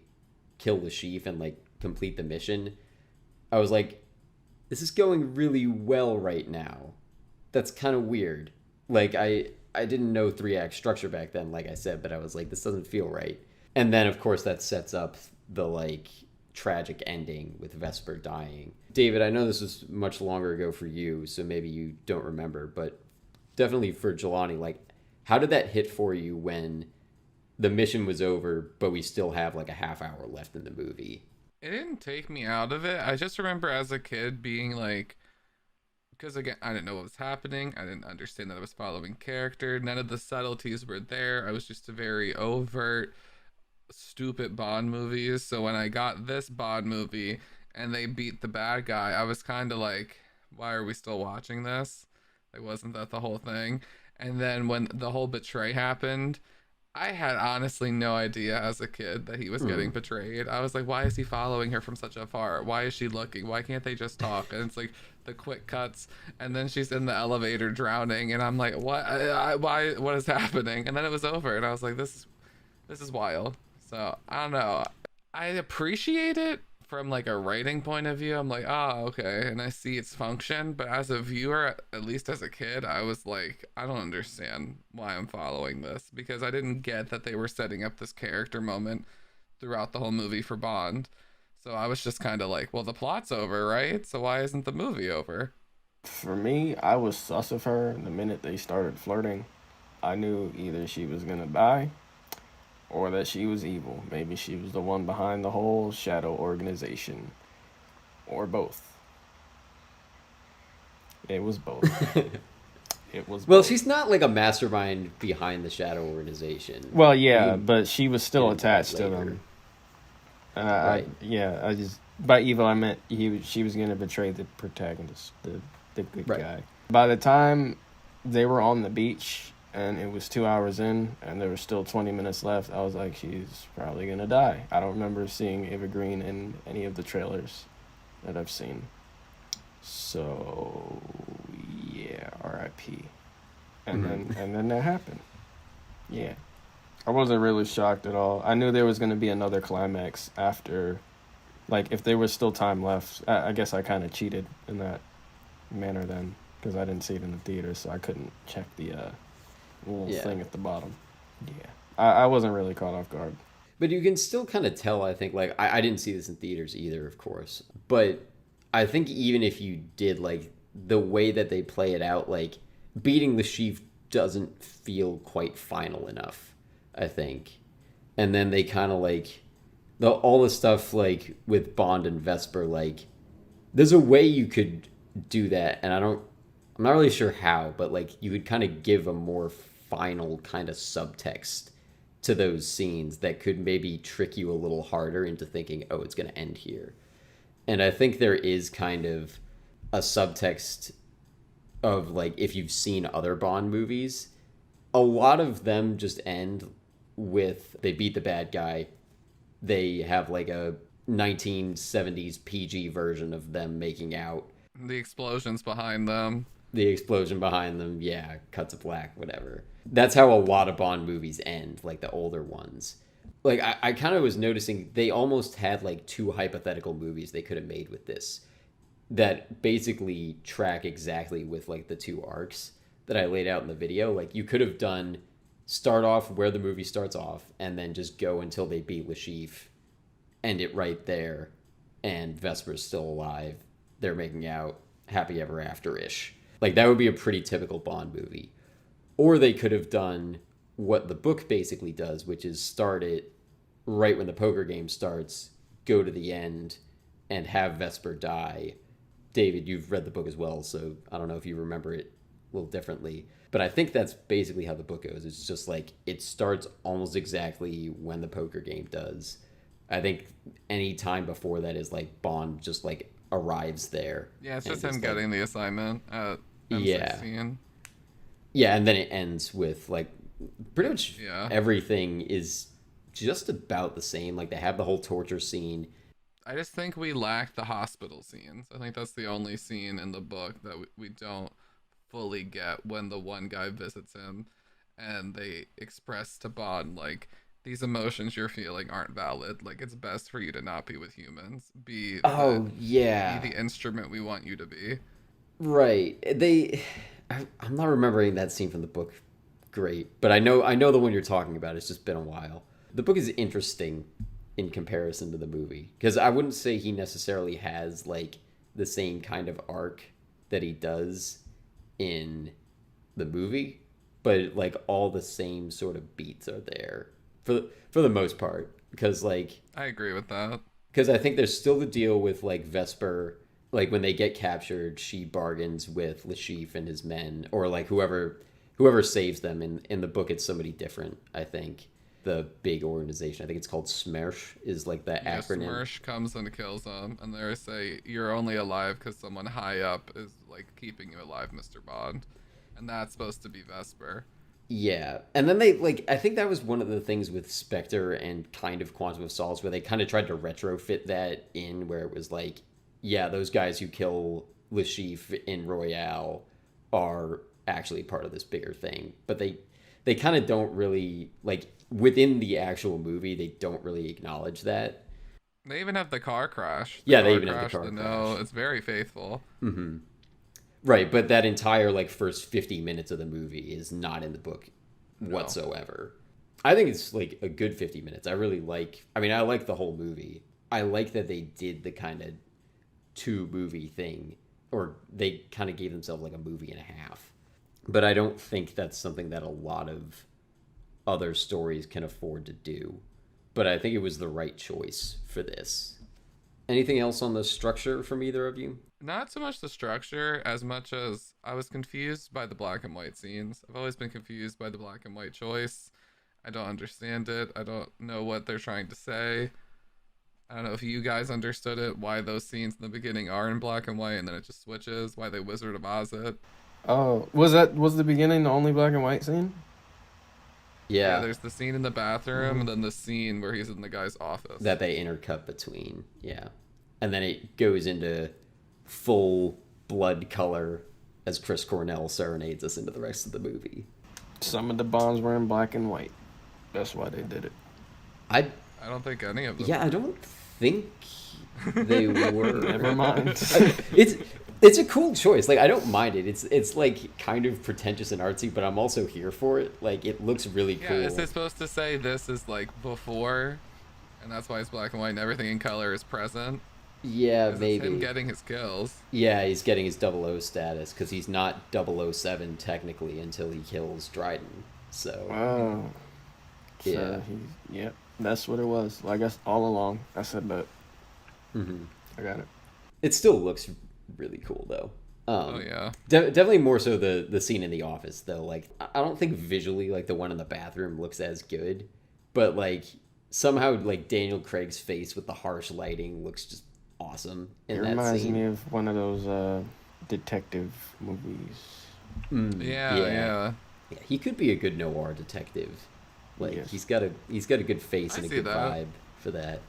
A: kill the chief and like complete the mission, I was like, this is going really well right now. That's kind of weird. Like I didn't know 3-act structure back then, like I said, but I was like, this doesn't feel right. And then of course that sets up the like tragic ending with Vesper dying. David, I know this was much longer ago for you, so maybe you don't remember, but definitely for Jelani, like how did that hit for you when the mission was over, but we still have like a half hour left in the movie?
C: It didn't take me out of it. I just remember as a kid being like, because again, I didn't know what was happening. I didn't understand that I was following character. None of the subtleties were there. I was just a very overt, stupid Bond movies. So when I got this Bond movie and they beat the bad guy, I was kind of like, why are we still watching this? Like, wasn't that the whole thing? And then when the whole betray happened, I had honestly no idea as a kid that he was getting betrayed. I was like, why is he following her from such afar? Why is she looking? Why can't they just talk? And it's like the quick cuts, and then she's in the elevator drowning, and I'm like, what? Why? What is happening? And then it was over, and I was like, this is wild. So I don't know. I appreciate it from like a writing point of view. I'm like, oh, okay, and I see its function. But as a viewer, at least as a kid, I was like, I don't understand why I'm following this, because I didn't get that they were setting up this character moment throughout the whole movie for Bond. So I was just kind of like, well, the plot's over, right? So why isn't the movie over?
B: For me, I was sus of her the minute they started flirting. I knew either she was gonna die or that she was evil. Maybe she was the one behind the whole shadow organization. Or both. It was both. It was
A: Well,
B: both.
A: she's not like a mastermind behind the Shadow Organization.
B: Well, yeah,
A: You
B: but she was still
A: get into that
B: attached to
A: later.
B: them.
A: Right.
B: I just by evil I meant she was gonna betray the protagonist, the good
A: Right.
B: guy. By the time they were on the beach and it was 2 hours in and there was still 20 minutes left, I was like, she's probably gonna die. I don't remember seeing Ava Green in any of the trailers that I've seen. So yeah, R.I.P. And then that happened. Yeah. I wasn't really shocked at all. I knew there was going to be another climax after, like, if there was still time left. I guess I kind of cheated in that manner then, because I didn't see it in the theater, so I couldn't check the little thing at the bottom. Yeah. I wasn't really caught off guard.
A: But you can still kind of tell, I think, like, I didn't see this in theaters either, of course. But I think even if you did, like, the way that they play it out, like, beating the sheaf doesn't feel quite final enough, I think. And then they kind of, like, all the stuff, like, with Bond and Vesper, like, there's a way you could do that, and I'm not really sure how, but, like, you could kind of give a more final kind of subtext to those scenes that could maybe trick you a little harder into thinking, oh, it's going to end here. And I think there is kind of a subtext of, like, if you've seen other Bond movies, a lot of them just end with they beat the bad guy. They have, like, a 1970s PG version of them making out.
C: The explosions behind them.
A: The explosion behind them, yeah, cuts of black, whatever. That's how a lot of Bond movies end, like the older ones. Like, I kind of was noticing they almost had, like, two hypothetical movies they could have made with this that basically track exactly with, like, the two arcs that I laid out in the video. Like, you could have done start off where the movie starts off and then just go until they beat Le Chiffre, end it right there, and Vesper's still alive. They're making out, happy ever after-ish. Like, that would be a pretty typical Bond movie. Or they could have done what the book basically does, which is start it right when the poker game starts, go to the end, and have Vesper die. David, you've read the book as well, so I don't know if you remember it a little differently. But I think that's basically how the book goes. It's just like it starts almost exactly when the poker game does. I think any time before that is like Bond just like arrives there.
C: Yeah, it's just him getting the assignment at M16.
A: Yeah, and then it ends with like pretty much everything is just about the same. Like they have the whole torture scene.
C: I just think we lack the hospital scenes. I think that's the only scene in the book that we don't fully get when the one guy visits him and they express to Bond like these emotions you're feeling aren't valid. Like it's best for you to not be with humans. Be the instrument we want you to be.
A: Right. I'm not remembering that scene from the book great, but I know the one you're talking about. It's just been a while. The book is interesting in comparison to the movie because I wouldn't say he necessarily has like the same kind of arc that he does in the movie, but like all the same sort of beats are there for the most part, because like
C: I agree with that,
A: because I think there's still the deal with like Vesper, like when they get captured she bargains with Le Chiffre and his men, or like whoever saves them. In the book it's somebody different. I think the big organization, I think it's called SMERSH, is like the acronym.
C: SMERSH comes and kills them, and they say you're only alive because someone high up is like keeping you alive, Mr. Bond, and that's supposed to be Vesper.
A: Yeah, and then they like I think that was one of the things with Spectre and kind of Quantum of Solace where they kind of tried to retrofit that in, where it was like, yeah, those guys who kill Le Chiffre in Royale are actually part of this bigger thing, but they kind of don't really like within the actual movie they don't really acknowledge that.
C: They even have the car crash.
A: They even have the car crash.
C: No, it's very faithful.
A: Mm-hmm. Right, but that entire like first 50 minutes of the movie is not in the book whatsoever. I think it's like a good 50 minutes. I like the whole movie. I like that they did the kind of 2-movie thing, or they kind of gave themselves like a movie and a half. But I don't think that's something that a lot of other stories can afford to do. But I think it was the right choice for this. Anything else on the structure from either of you?
C: Not so much the structure as much as I was confused by the black and white scenes. I've always been confused by the black and white choice. I don't understand it. I don't know what they're trying to say. I don't know if you guys understood it, why those scenes in the beginning are in black and white and then it just switches, why they Wizard of Oz it.
B: Oh, was the beginning the only black and white scene?
C: Yeah,
A: Yeah,
C: there's the scene in the bathroom, and then the scene where he's in the guy's office.
A: that they intercut between. Yeah, and then it goes into full blood color as Chris Cornell serenades us into the rest of the movie.
B: Some of the Bonds were in black and white. That's why they did it.
A: I
C: I don't think any of them.
A: Yeah, I don't think they were.
B: Never mind.
A: It's a cool choice. Like I don't mind it. It's like kind of pretentious and artsy, but I'm also here for it. Like it looks really
C: Yeah,
A: cool.
C: is it supposed to say this is like before, and that's why it's black and white, and everything in color is present?
A: Yeah,
C: 'Cause it's
A: maybe.
C: him getting his kills.
A: Yeah, he's getting his 00 status because he's not 007 technically until he kills Dryden. So
B: Oh. So
A: Yeah.
B: Yep, that's what it was. Like I all along, I said that.
A: mhm.
B: I got it.
A: It still looks really cool though.
C: Oh yeah.
A: Definitely more so the scene in the office though. Like I don't think visually like the one in the bathroom looks as good, but like somehow like Daniel Craig's face with the harsh lighting looks just awesome
B: It
A: in that
B: reminds
A: scene.
B: me of one of those detective movies.
C: Yeah,
A: yeah.
C: yeah.
A: Yeah, he could be a good noir detective. Like
B: Yes.
A: he's got a good face
C: I
A: and a
C: see
A: good
C: that.
A: vibe for that.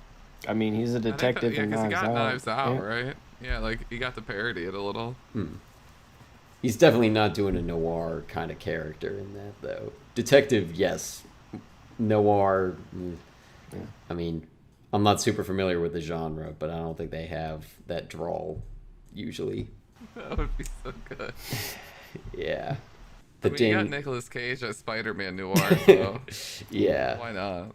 B: I mean, he's a
C: I think
B: detective
C: yeah,
B: in
C: because he
B: Knives
C: got
B: Out.
C: Knives Out,
B: Yeah.
C: right? Yeah, like he got to parody it a little.
A: He's definitely not doing a noir kind of character in that though. Detective, yes. Noir.
B: Yeah.
A: I mean, I'm not super familiar with the genre, but I don't think they have that drawl usually.
C: That would be so good.
A: Yeah.
C: I
A: The
C: mean, you got
A: Dan-
C: Nicolas Cage as Spider-Man noir, so
A: yeah.
C: why not?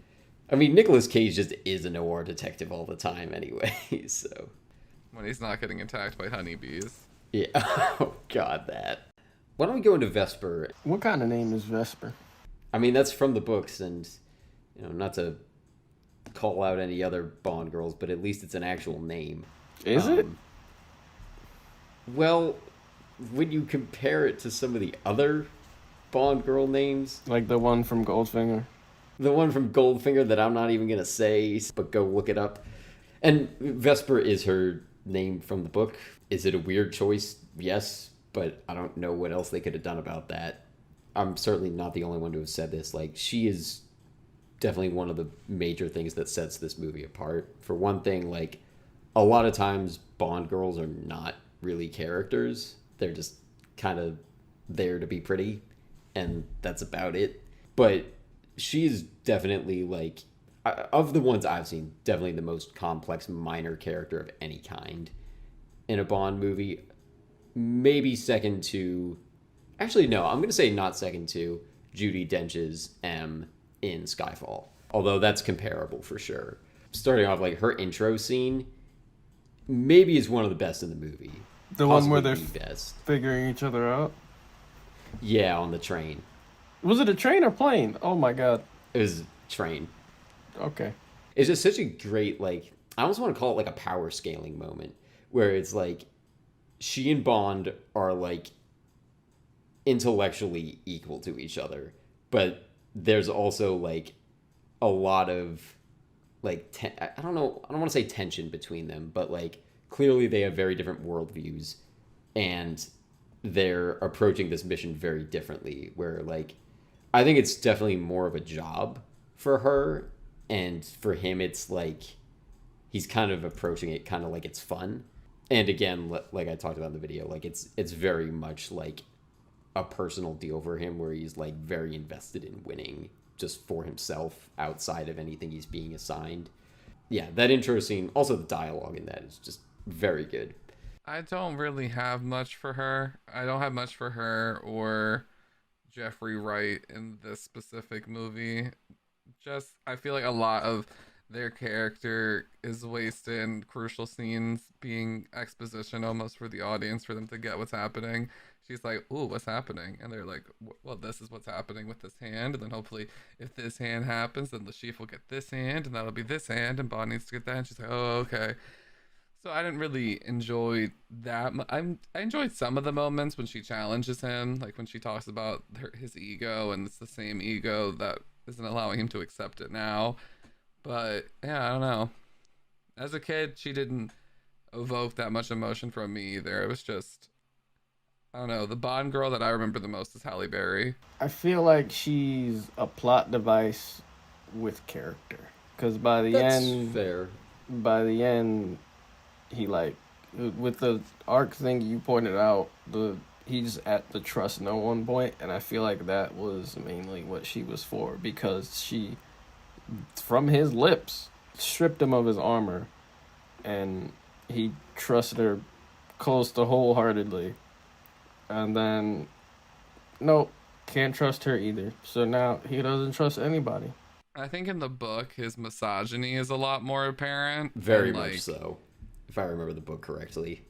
A: I mean, Nicolas Cage just is a noir detective all the time anyway, so.
C: When he's not getting attacked by honeybees.
A: Yeah. Oh, God, that. Why don't we go into Vesper?
B: What kind of name is Vesper?
A: I mean, that's from the books, and, not to call out any other Bond girls, but at least it's an actual name.
B: Is it?
A: Well, when you compare it to some of the other Bond girl names,
B: Like the one from Goldfinger?
A: the one from Goldfinger that I'm not even going to say, but go look it up. And Vesper is her name from the book. Is it a weird choice? Yes, but I don't know what else they could have done about that. I'm certainly not the only one to have said this. Like, she is definitely one of the major things that sets this movie apart. For one thing, like, a lot of times Bond girls are not really characters. They're just kind of there to be pretty, and that's about it. But she's definitely, like, of the ones I've seen, definitely the most complex minor character of any kind in a Bond movie. Maybe second to... Actually, no, I'm going to say not second to Judi Dench's M in Skyfall. Although that's comparable for sure. Starting off, like, her intro scene maybe is one of the best in the movie.
B: The one where
A: Possibly
B: they're
A: the best.
B: figuring each other out?
A: Yeah, on the train.
B: Was it a train or plane? Oh my god.
A: It was train.
B: Okay.
A: It's just such a great, like, I almost want to call it like a power scaling moment where it's like she and Bond are like intellectually equal to each other, but there's also like a lot of like I don't know, I don't want to say tension between them, but like clearly they have very different worldviews and they're approaching this mission very differently, where like I think it's definitely more of a job for her, and for him it's like he's kind of approaching it kind of like it's fun. And again, like I talked about in the video, like it's very much like a personal deal for him where he's like very invested in winning just for himself outside of anything he's being assigned. Yeah, that intro scene, also the dialogue in that is just very good.
C: I don't really have much for her. I don't have much for her or Jeffrey Wright in this specific movie. Just, I feel like a lot of their character is wasted in crucial scenes being exposition almost for the audience for them to get what's happening. She's like, ooh, what's happening? And they're like, well, this is what's happening with this hand. And then hopefully if this hand happens, then the chief will get this hand and that'll be this hand and Bond needs to get that. And she's like, oh, okay. So I didn't really enjoy that. I enjoyed some of the moments when she challenges him, like when she talks about his ego and it's the same ego that isn't allowing him to accept it now. But yeah, I don't know. As a kid, she didn't evoke that much emotion from me either. It was just, I don't know. The Bond girl that I remember the most is Halle Berry.
B: I feel like she's a plot device with character. Because
A: That's fair.
B: by the end, he like with the arc thing you pointed out, he's at the trust no one point, and I feel like that was mainly what she was for because she, from his lips, stripped him of his armor, and he trusted her close to wholeheartedly, and then nope, can't trust her either. So now he doesn't trust anybody.
C: I think in the book, his misogyny is a lot more apparent.
A: Very
C: and,
A: much so, if I remember the book correctly.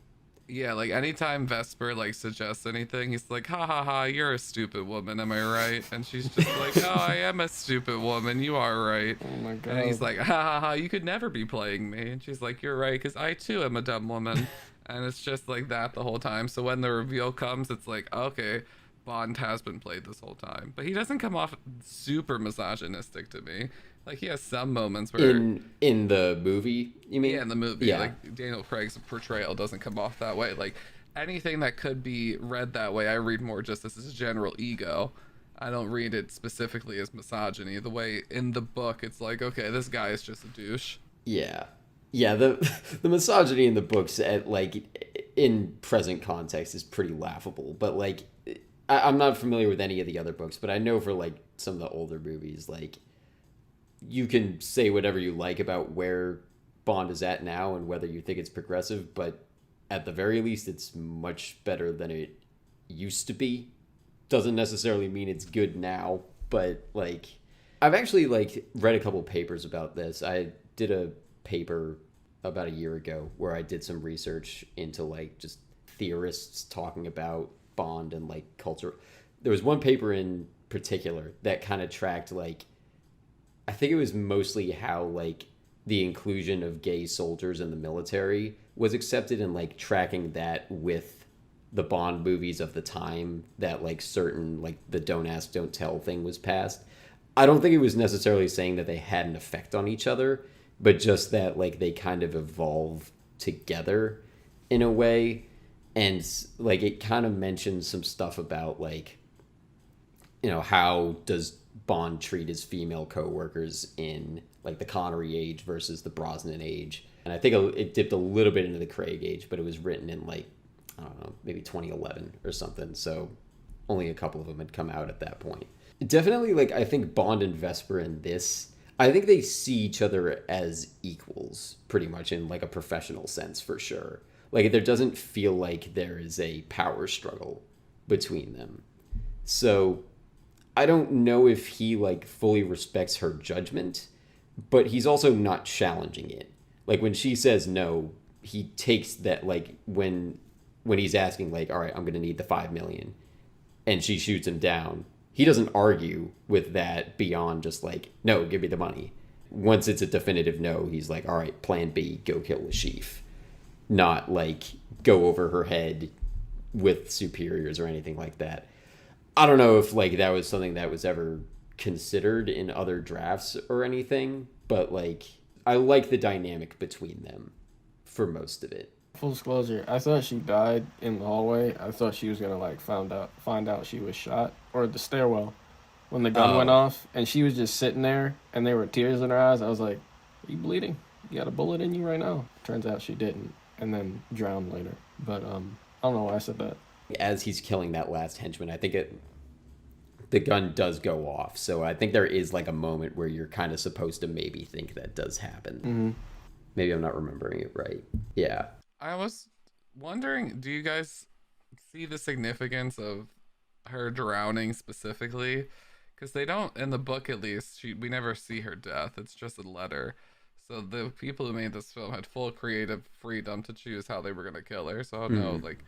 C: Yeah, like anytime Vesper like suggests anything, he's like, "Ha ha ha, you're a stupid woman, am I right?" And she's just like, "Oh, I am a stupid woman. You are right."
B: Oh my god.
C: And he's like, "Ha ha ha, you could never be playing me." And she's like, "You're right, because I too am a dumb woman." And it's just like that the whole time. So when the reveal comes, it's like, okay, Bond has been played this whole time, but he doesn't come off super misogynistic to me. Like he has some moments where
A: In the movie, you mean?
C: yeah, in the movie,
A: Yeah.
C: like Daniel Craig's portrayal doesn't come off that way. Like anything that could be read that way, I read more just as his general ego. I don't read it specifically as misogyny. The way in the book, it's like, okay, this guy is just a douche.
A: Yeah. Yeah, the the misogyny in the books at like in present context is pretty laughable, but like I'm not familiar with any of the other books, but I know for like some of the older movies, like you can say whatever you like about where Bond is at now and whether you think it's progressive, but at the very least it's much better than it used to be. Doesn't necessarily mean it's good now, but like I've actually like read a couple papers about this. I did a paper about a year ago where I did some research into like just theorists talking about Bond and like culture. There was one paper in particular that kind of tracked like I think it was mostly how like the inclusion of gay soldiers in the military was accepted and like tracking that with the Bond movies of the time that like certain like the don't ask don't tell thing was passed. I don't think it was necessarily saying that they had an effect on each other, but just that like they kind of evolve together in a way. And like it kind of mentions some stuff about like, you know, how does Bond treat his female coworkers in like the Connery age versus the Brosnan age. And I think it dipped a little bit into the Craig age, but it was written in like, I don't know, maybe 2011 or something. So only a couple of them had come out at that point. Definitely, like, I think Bond and Vesper in this, I think they see each other as equals pretty much in like a professional sense for sure. Like there doesn't feel like there is a power struggle between them. So I don't know if he like fully respects her judgment, but he's also not challenging it. Like when she says no, he takes that like when he's asking like, all right, I'm gonna need the 5 million, and she shoots him down. He doesn't argue with that beyond just like, no, give me the money. Once it's a definitive no, he's like, all right, plan B, go kill the chief. Not like go over her head with superiors or anything like that. I don't know if like that was something that was ever considered in other drafts or anything, but like I like the dynamic between them for most of it.
B: Full disclosure, I thought she died in the hallway. I thought she was gonna like find out she was shot, or the stairwell when the gun went off, and she was just sitting there, and there were tears in her eyes. I was like, "Are you bleeding? You got a bullet in you right now." Turns out she didn't, and then drowned later. But I don't know why I said that.
A: As he's killing that last henchman, I think the gun does go off. So I think there is like a moment where you're kind of supposed to maybe think that does happen.
B: Mm-hmm.
A: Maybe I'm not remembering it right. Yeah.
C: I was wondering, do you guys see the significance of her drowning specifically? Because they don't, in the book at least, we never see her death. It's just a letter. So the people who made this film had full creative freedom to choose how they were going to kill her. So I don't know, like,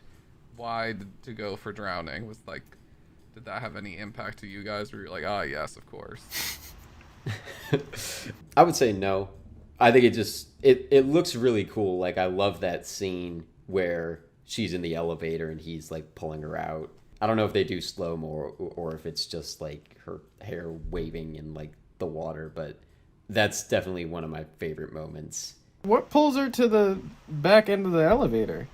C: why to go for drowning was like, did that have any impact to you guys? Where you're like, ah, yes, of course.
A: I would say no. I think it looks really cool. Like I love that scene where she's in the elevator and he's like pulling her out. I don't know if they do slow-mo or if it's just like her hair waving in like the water, but that's definitely one of my favorite moments.
B: What pulls her to the back end of the elevator?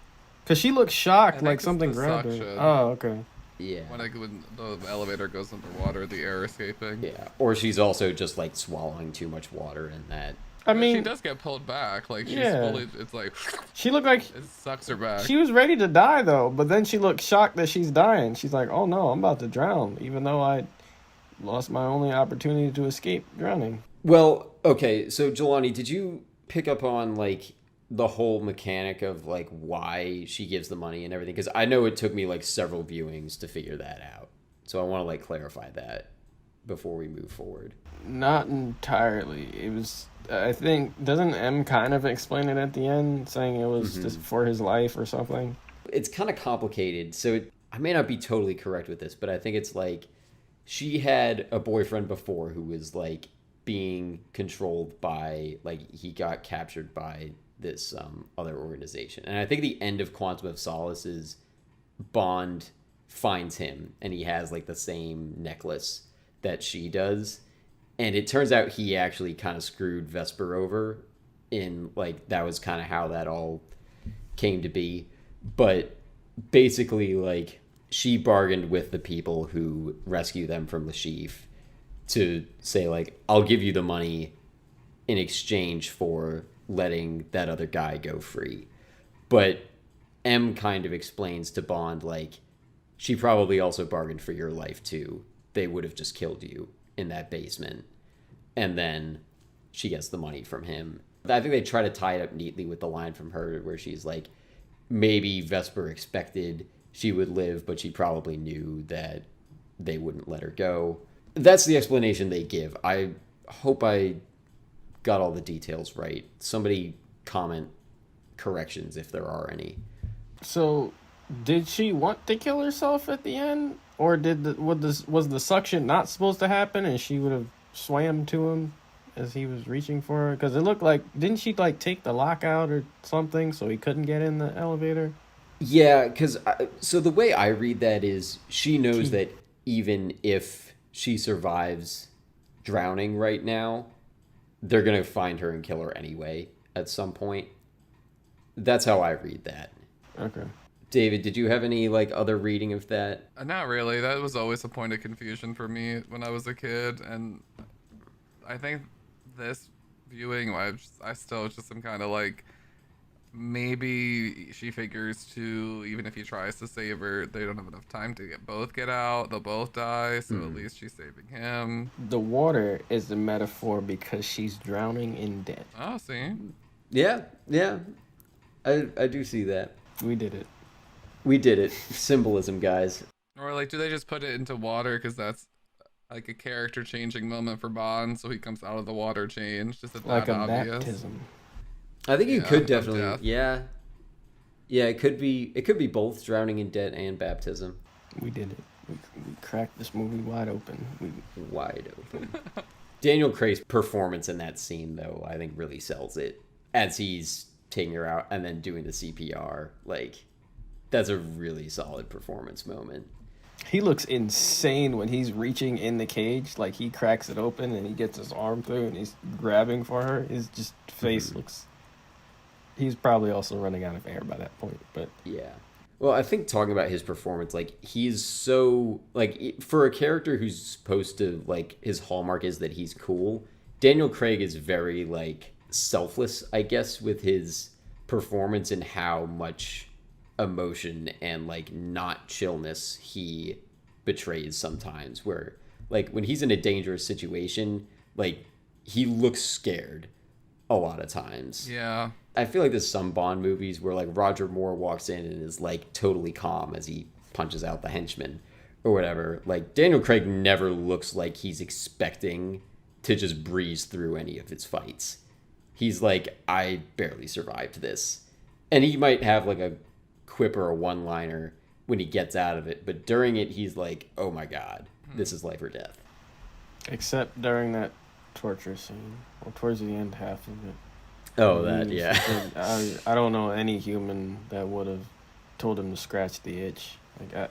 B: Because she looks shocked,
C: I
B: like
C: think it's
B: something
C: the
B: grabbed her.
C: suction.
B: Oh, okay.
A: Yeah.
C: When the elevator goes underwater, the air escaping.
A: Yeah. Or she's also just like swallowing too much water in that.
B: I
C: But she
B: mean,
C: does get pulled back. Like she's
B: yeah.
C: fully. It's like
B: She looked like
C: it sucks her back.
B: she was ready to die, though. But then she looked shocked that she's dying. She's like, oh no, I'm about to drown, even though I lost my only opportunity to escape drowning.
A: Well, okay, so Jelani, did you pick up on like the whole mechanic of like why she gives the money and everything? Because I know it took me like several viewings to figure that out. So I want to like clarify that before we move forward.
B: Not entirely. It was, I think, doesn't M kind of explain it at the end, saying it was just for his life or something?
A: It's kind of complicated. So I may not be totally correct with this, but I think it's like she had a boyfriend before who was like being controlled by, like, he got captured by this other organization. And I think the end of Quantum of Solace is Bond finds him and he has like the same necklace that she does. And it turns out he actually kind of screwed Vesper over in like, that was kind of how that all came to be. But basically, like, she bargained with the people who rescue them from Lashif to say, like, I'll give you the money in exchange for letting that other guy go free. But M kind of explains to Bond, like, she probably also bargained for your life too. They would have just killed you in that basement. And then she gets the money from him. I think they try to tie it up neatly with the line from her where she's like, maybe Vesper expected she would live, but she probably knew that they wouldn't let her go. That's the explanation they give. I hope I got all the details right. Somebody comment corrections if there are any.
B: So, did she want to kill herself at the end? Or was the suction not supposed to happen and she would have swam to him as he was reaching for her? Because it looked like, didn't she like take the lock out or something so he couldn't get in the elevator?
A: Yeah, because so the way I read that is she knows that even if she survives drowning right now, they're going to find her and kill her anyway at some point. That's how I read that.
B: Okay.
A: David, did you have any like other reading of that?
C: Not really. That was always a point of confusion for me when I was a kid, and I think this viewing, I still just am kind of like, maybe she figures to, even if he tries to save her, they don't have enough time to get out. They'll both die, so at least she's saving him.
B: The water is the metaphor because she's drowning in debt.
C: Oh, see?
A: Yeah. I do see that.
B: We did it.
A: We did it. Symbolism, guys.
C: Or like, do they just put it into water because that's like a character changing moment for Bond, so he comes out of the water changed? Is it
B: Like
C: that
B: a
C: obvious?
B: baptism.
A: I think you could
C: of
A: definitely,
C: death.
A: yeah, it could be both drowning in debt and baptism.
B: We did it. We cracked this movie wide open.
A: Wide open. Daniel Craig's performance in that scene, though, I think really sells it. As he's taking her out and then doing the CPR, like, that's a really solid performance moment.
B: He looks insane when he's reaching in the cage. Like, he cracks it open and he gets his arm through and he's grabbing for her. His just face looks... He's probably also running out of air by that point, but...
A: Yeah. Well, I think talking about his performance, like, he's so... Like, for a character who's supposed to, like, his hallmark is that he's cool, Daniel Craig is very, like, selfless, I guess, with his performance and how much emotion and, like, not chillness he betrays sometimes. Where, like, when he's in a dangerous situation, like, he looks scared a lot of times.
C: Yeah.
A: I feel like there's some Bond movies where, like, Roger Moore walks in and is, like, totally calm as he punches out the henchman or whatever. Like, Daniel Craig never looks like he's expecting to just breeze through any of his fights. He's like, I barely survived this. And he might have, like, a quip or a one-liner when he gets out of it, but during it, he's like, oh my god, this is life or death.
B: Except during that torture scene, or towards the end half of it.
A: Oh, that, yeah.
B: I don't know any human that would have told him to scratch the itch. Like,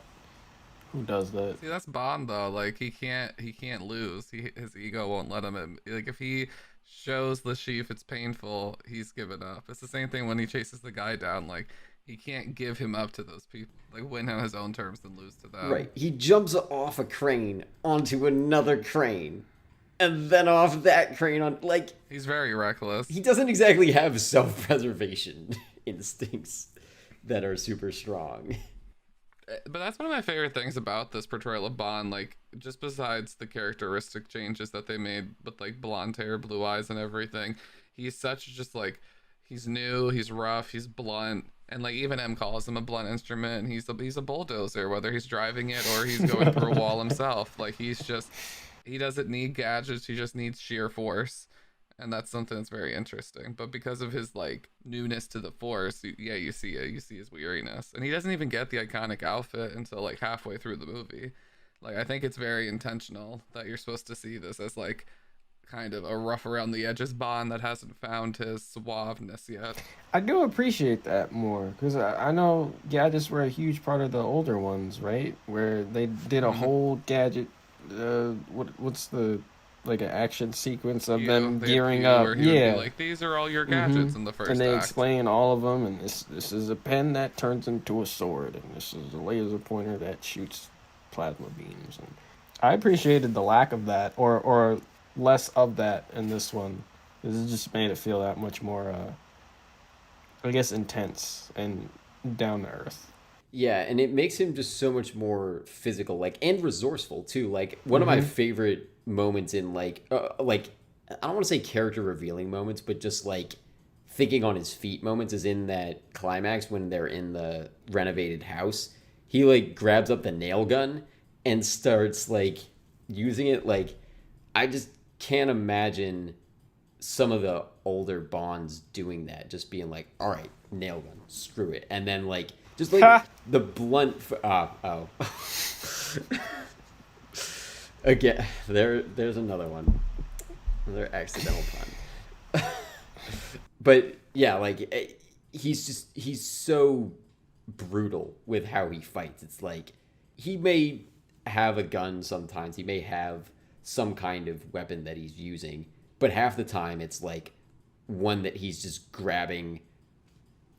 B: who does that?
C: See, that's Bond though. Like, he can't lose. His ego won't let him. Like, if he shows the sheaf it's painful, he's given up. It's the same thing when he chases the guy down. Like, he can't give him up to those people. Like win on his own terms and lose to them.
A: Right. He jumps off a crane onto another crane, and then off that crane on like
C: He's very reckless.
A: he doesn't exactly have self-preservation instincts that are super strong.
C: But that's one of my favorite things about this portrayal of Bond, like just besides the characteristic changes that they made with like blonde hair, blue eyes and everything, he's such just like he's new, he's rough, he's blunt, and like even M calls him a blunt instrument, and he's a bulldozer, whether he's driving it or he's going through a wall himself. Like he doesn't need gadgets, he just needs sheer force. And that's something that's very interesting. But because of his like newness to the force, you see it. You see his weariness, and he doesn't even get the iconic outfit until like halfway through the movie. Like I think it's very intentional that you're supposed to see this as like kind of a rough around the edges Bond that hasn't found his suaveness yet.
B: I do appreciate that more because I know gadgets were a huge part of the older ones, right? Where they did a whole gadget. What's the like an action sequence of them gearing up?
C: Where he would be like, these are all your gadgets in the first
B: and they
C: act.
B: explain all of them. And this is a pen that turns into a sword, and this is a laser pointer that shoots plasma beams. And I appreciated the lack of that, or less of that in this one. This just made it feel that much more, I guess, intense and down to earth.
A: Yeah, and it makes him just so much more physical, like, and resourceful too. Like one of my favorite moments in like I don't want to say character revealing moments, but just like thinking on his feet moments is in that climax when they're in the renovated house. He like grabs up the nail gun and starts like using it. Like I just can't imagine some of the older Bonds doing that, just being like, all right, nail gun, screw it, and then like just like the blunt again, there's another one, another accidental pun. But yeah, like he's so brutal with how he fights. It's like he may have a gun sometimes, he may have some kind of weapon that he's using, but half the time it's like one that he's just grabbing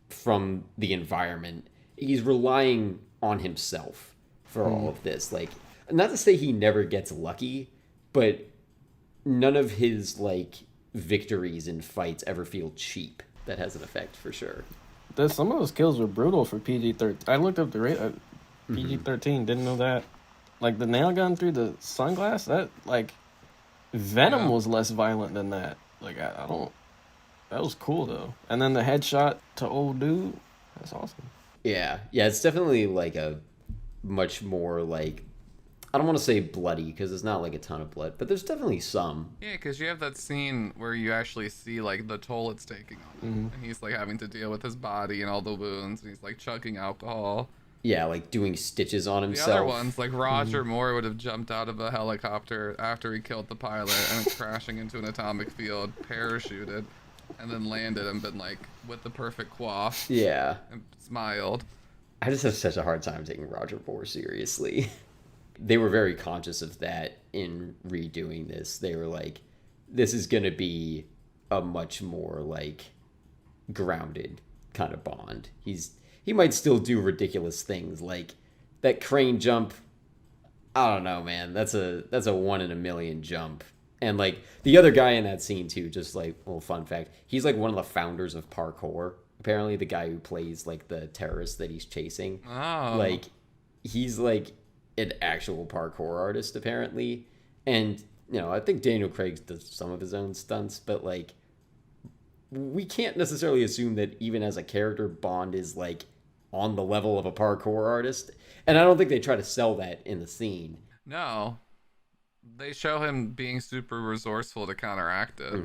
A: from the environment. He's relying on himself for all of this. Like, not to say he never gets lucky, but none of his like victories in fights ever feel cheap. That has an effect for sure.
B: Some of those kills were brutal for PG-13. I looked up the rate. PG-13, didn't know that. Like the nail gun through the sunglass, that like Venom was less violent than that. Like I don't. That was cool though. And then the headshot to old dude, that's awesome.
A: Yeah, it's definitely like a much more like, I don't want to say bloody because there's not like a ton of blood, but there's definitely some.
C: Yeah, because you have that scene where you actually see like the toll it's taking on him, and he's like having to deal with his body and all the wounds, and he's like chugging alcohol.
A: Yeah, like doing stitches on himself.
C: The other ones, like Roger Moore would have jumped out of a helicopter after he killed the pilot and crashing into an atomic field, parachuted, and then landed and been like with the perfect quaff.
A: Yeah.
C: And smiled.
A: I just have such a hard time taking Roger Moore seriously. They were very conscious of that in redoing this. They were like, this is going to be a much more like grounded kind of Bond. He might still do ridiculous things like that crane jump. I don't know, man. That's a 1 in a million jump. And like the other guy in that scene too, just like a little fun fact, he's like one of the founders of parkour. Apparently the guy who plays like the terrorist that he's chasing.
C: Oh.
A: Like he's like an actual parkour artist apparently. And you know, I think Daniel Craig does some of his own stunts, but like we can't necessarily assume that even as a character Bond is like on the level of a parkour artist. And I don't think they try to sell that in the scene.
C: No. They show him being super resourceful to counteract it.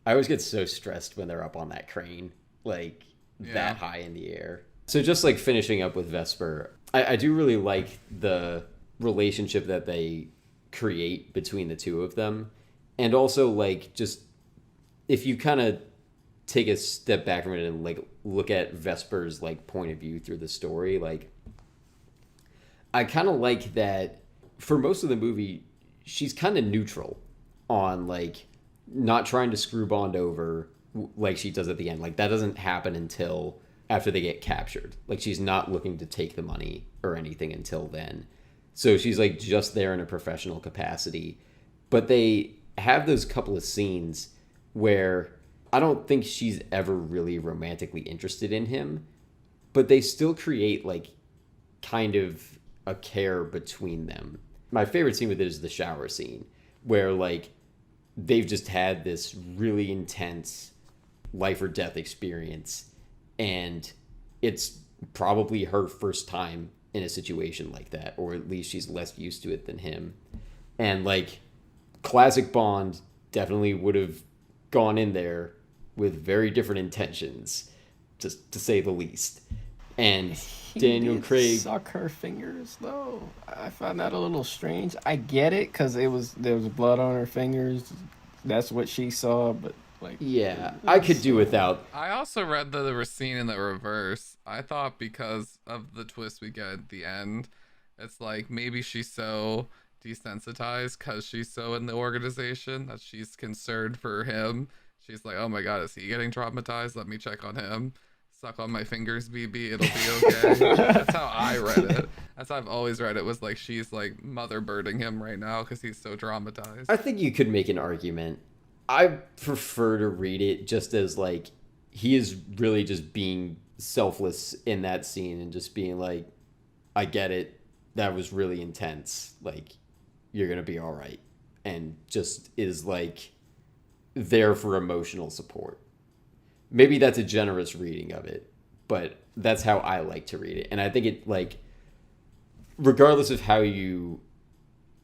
A: I always get so stressed when they're up on that crane, like that high in the air. So just like finishing up with Vesper, I do really like the relationship that they create between the two of them. And also like just if you kind of take a step back from it and like look at Vesper's like point of view through the story, like I kind of like that for most of the movie she's kind of neutral on like not trying to screw Bond over like she does at the end. Like that doesn't happen until after they get captured. Like, she's not looking to take the money or anything until then. So she's like just there in a professional capacity. But they have those couple of scenes where I don't think she's ever really romantically interested in him, but they still create like kind of a care between them. My favorite scene with it is the shower scene, where like they've just had this really intense life or death experience, and it's probably her first time in a situation like that, or at least she's less used to it than him. And like classic Bond definitely would have gone in there with very different intentions, just to say the least. And Daniel Craig
B: suck her fingers though. I found that a little strange. I get it because there was blood on her fingers. That's what she saw, but like,
A: yeah, I could do without.
C: I also read the scene in the reverse. I thought because of the twist we get at the end, it's like maybe she's so desensitized because she's so in the organization that she's concerned for him. She's like, oh my god, is he getting traumatized? Let me check on him. Suck on my fingers, BB. It'll be okay. That's how I read it. That's how I've always read it. Was like she's like mother birding him right now because he's so traumatized.
A: I think you could make an argument. I prefer to read it just as like he is really just being selfless in that scene and just being like, I get it. That was really intense. Like, you're gonna be all right, and just is like there for emotional support. Maybe that's a generous reading of it, but that's how I like to read it. And I think it, like, regardless of how you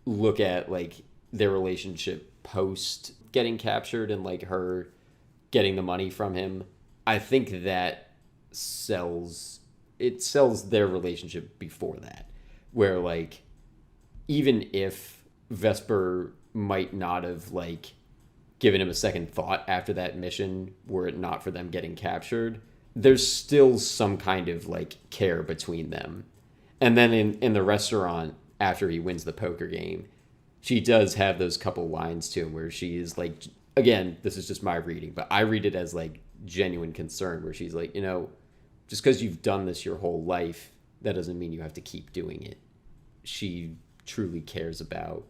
A: look at like their relationship post getting captured and like her getting the money from him, I think that sells their relationship before that, where like even if Vesper might not have like given him a second thought after that mission, were it not for them getting captured, there's still some kind of like care between them. And then in the restaurant after he wins the poker game, she does have those couple lines to him where she is like, again, this is just my reading, but I read it as like genuine concern, where she's like, you know, just because you've done this your whole life, that doesn't mean you have to keep doing it. She truly cares about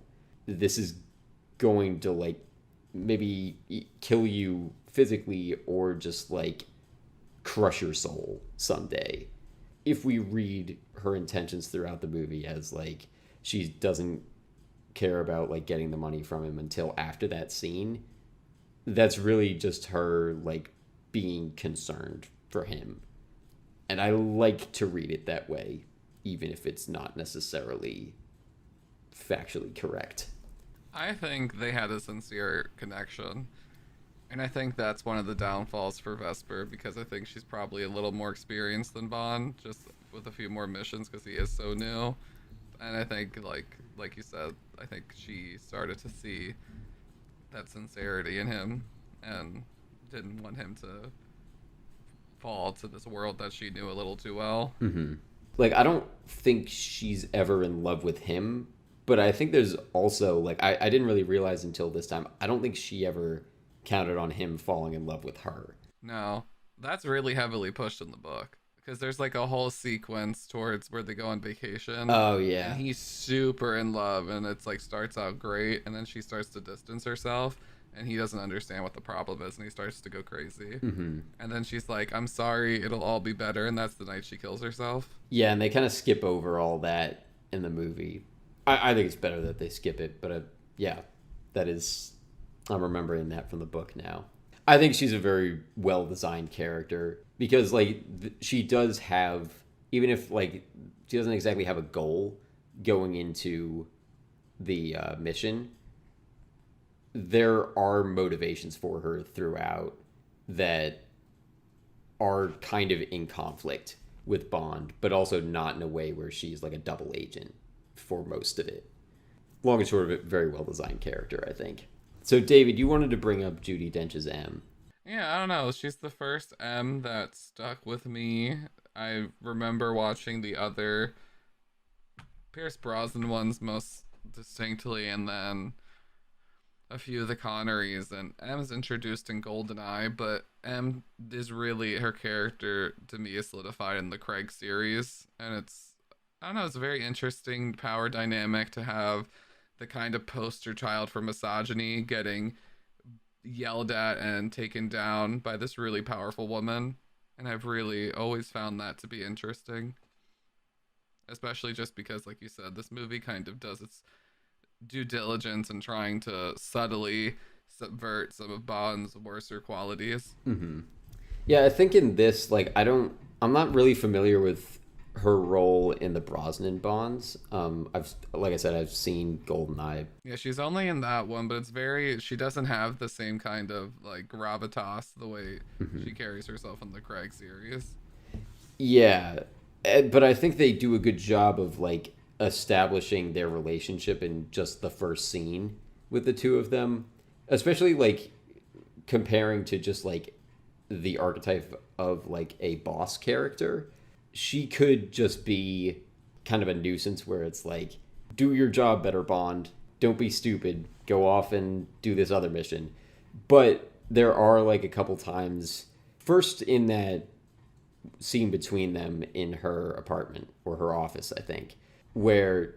A: this is going to like maybe kill you physically or just like crush your soul someday. If we read her intentions throughout the movie as like she doesn't care about like getting the money from him until after that scene, that's really just her like being concerned for him. And I like to read it that way, even if it's not necessarily factually correct.
C: I think they had a sincere connection. And I think that's one of the downfalls for Vesper, because I think she's probably a little more experienced than Bond, just with a few more missions because he is so new. And I think, like you said, I think she started to see that sincerity in him and didn't want him to fall to this world that she knew a little too well.
A: Mm-hmm. Like, I don't think she's ever in love with him, but I think there's also, like, I didn't really realize until this time, I don't think she ever counted on him falling in love with her.
C: No, that's really heavily pushed in the book, because there's like a whole sequence towards where they go on vacation.
A: Oh, yeah.
C: And he's super in love, and it's like starts out great, and then she starts to distance herself, and he doesn't understand what the problem is, and he starts to go crazy.
A: Mm-hmm.
C: And then she's like, I'm sorry, it'll all be better, and that's the night she kills herself.
A: Yeah, and they kind of skip over all that in the movie. I think it's better that they skip it, but yeah, that is, I'm remembering that from the book now. I think she's a very well-designed character, because like she does have, even if like she doesn't exactly have a goal going into the mission, there are motivations for her throughout that are kind of in conflict with Bond, but also not in a way where she's like a double agent for most of it. Long and short of it, very well-designed character, I think. So, David, you wanted to bring up Judi Dench's M.
C: Yeah, I don't know. She's the first M that stuck with me. I remember watching the other Pierce Brosnan ones most distinctly, and then a few of the Connerys, and M's introduced in GoldenEye, but M is really her character to me is solidified in the Craig series, and it's I don't know, it's a very interesting power dynamic to have the kind of poster child for misogyny getting yelled at and taken down by this really powerful woman, and I've really always found that to be interesting, especially just because, like you said, this movie kind of does its due diligence in trying to subtly subvert some of Bond's worser qualities.
A: Mm-hmm. Yeah, I think in this, like, I'm not really familiar with her role in the Brosnan Bonds. Like I said, I've seen GoldenEye.
C: Yeah, she's only in that one, but she doesn't have the same kind of like gravitas the way she carries herself in the Craig series.
A: Yeah, but I think they do a good job of like establishing their relationship in just the first scene with the two of them, especially like comparing to just like the archetype of like a boss character. She could just be kind of a nuisance where it's like, do your job better, Bond. Don't be stupid. Go off and do this other mission. But there are like a couple times, first in that scene between them in her apartment or her office, I think, where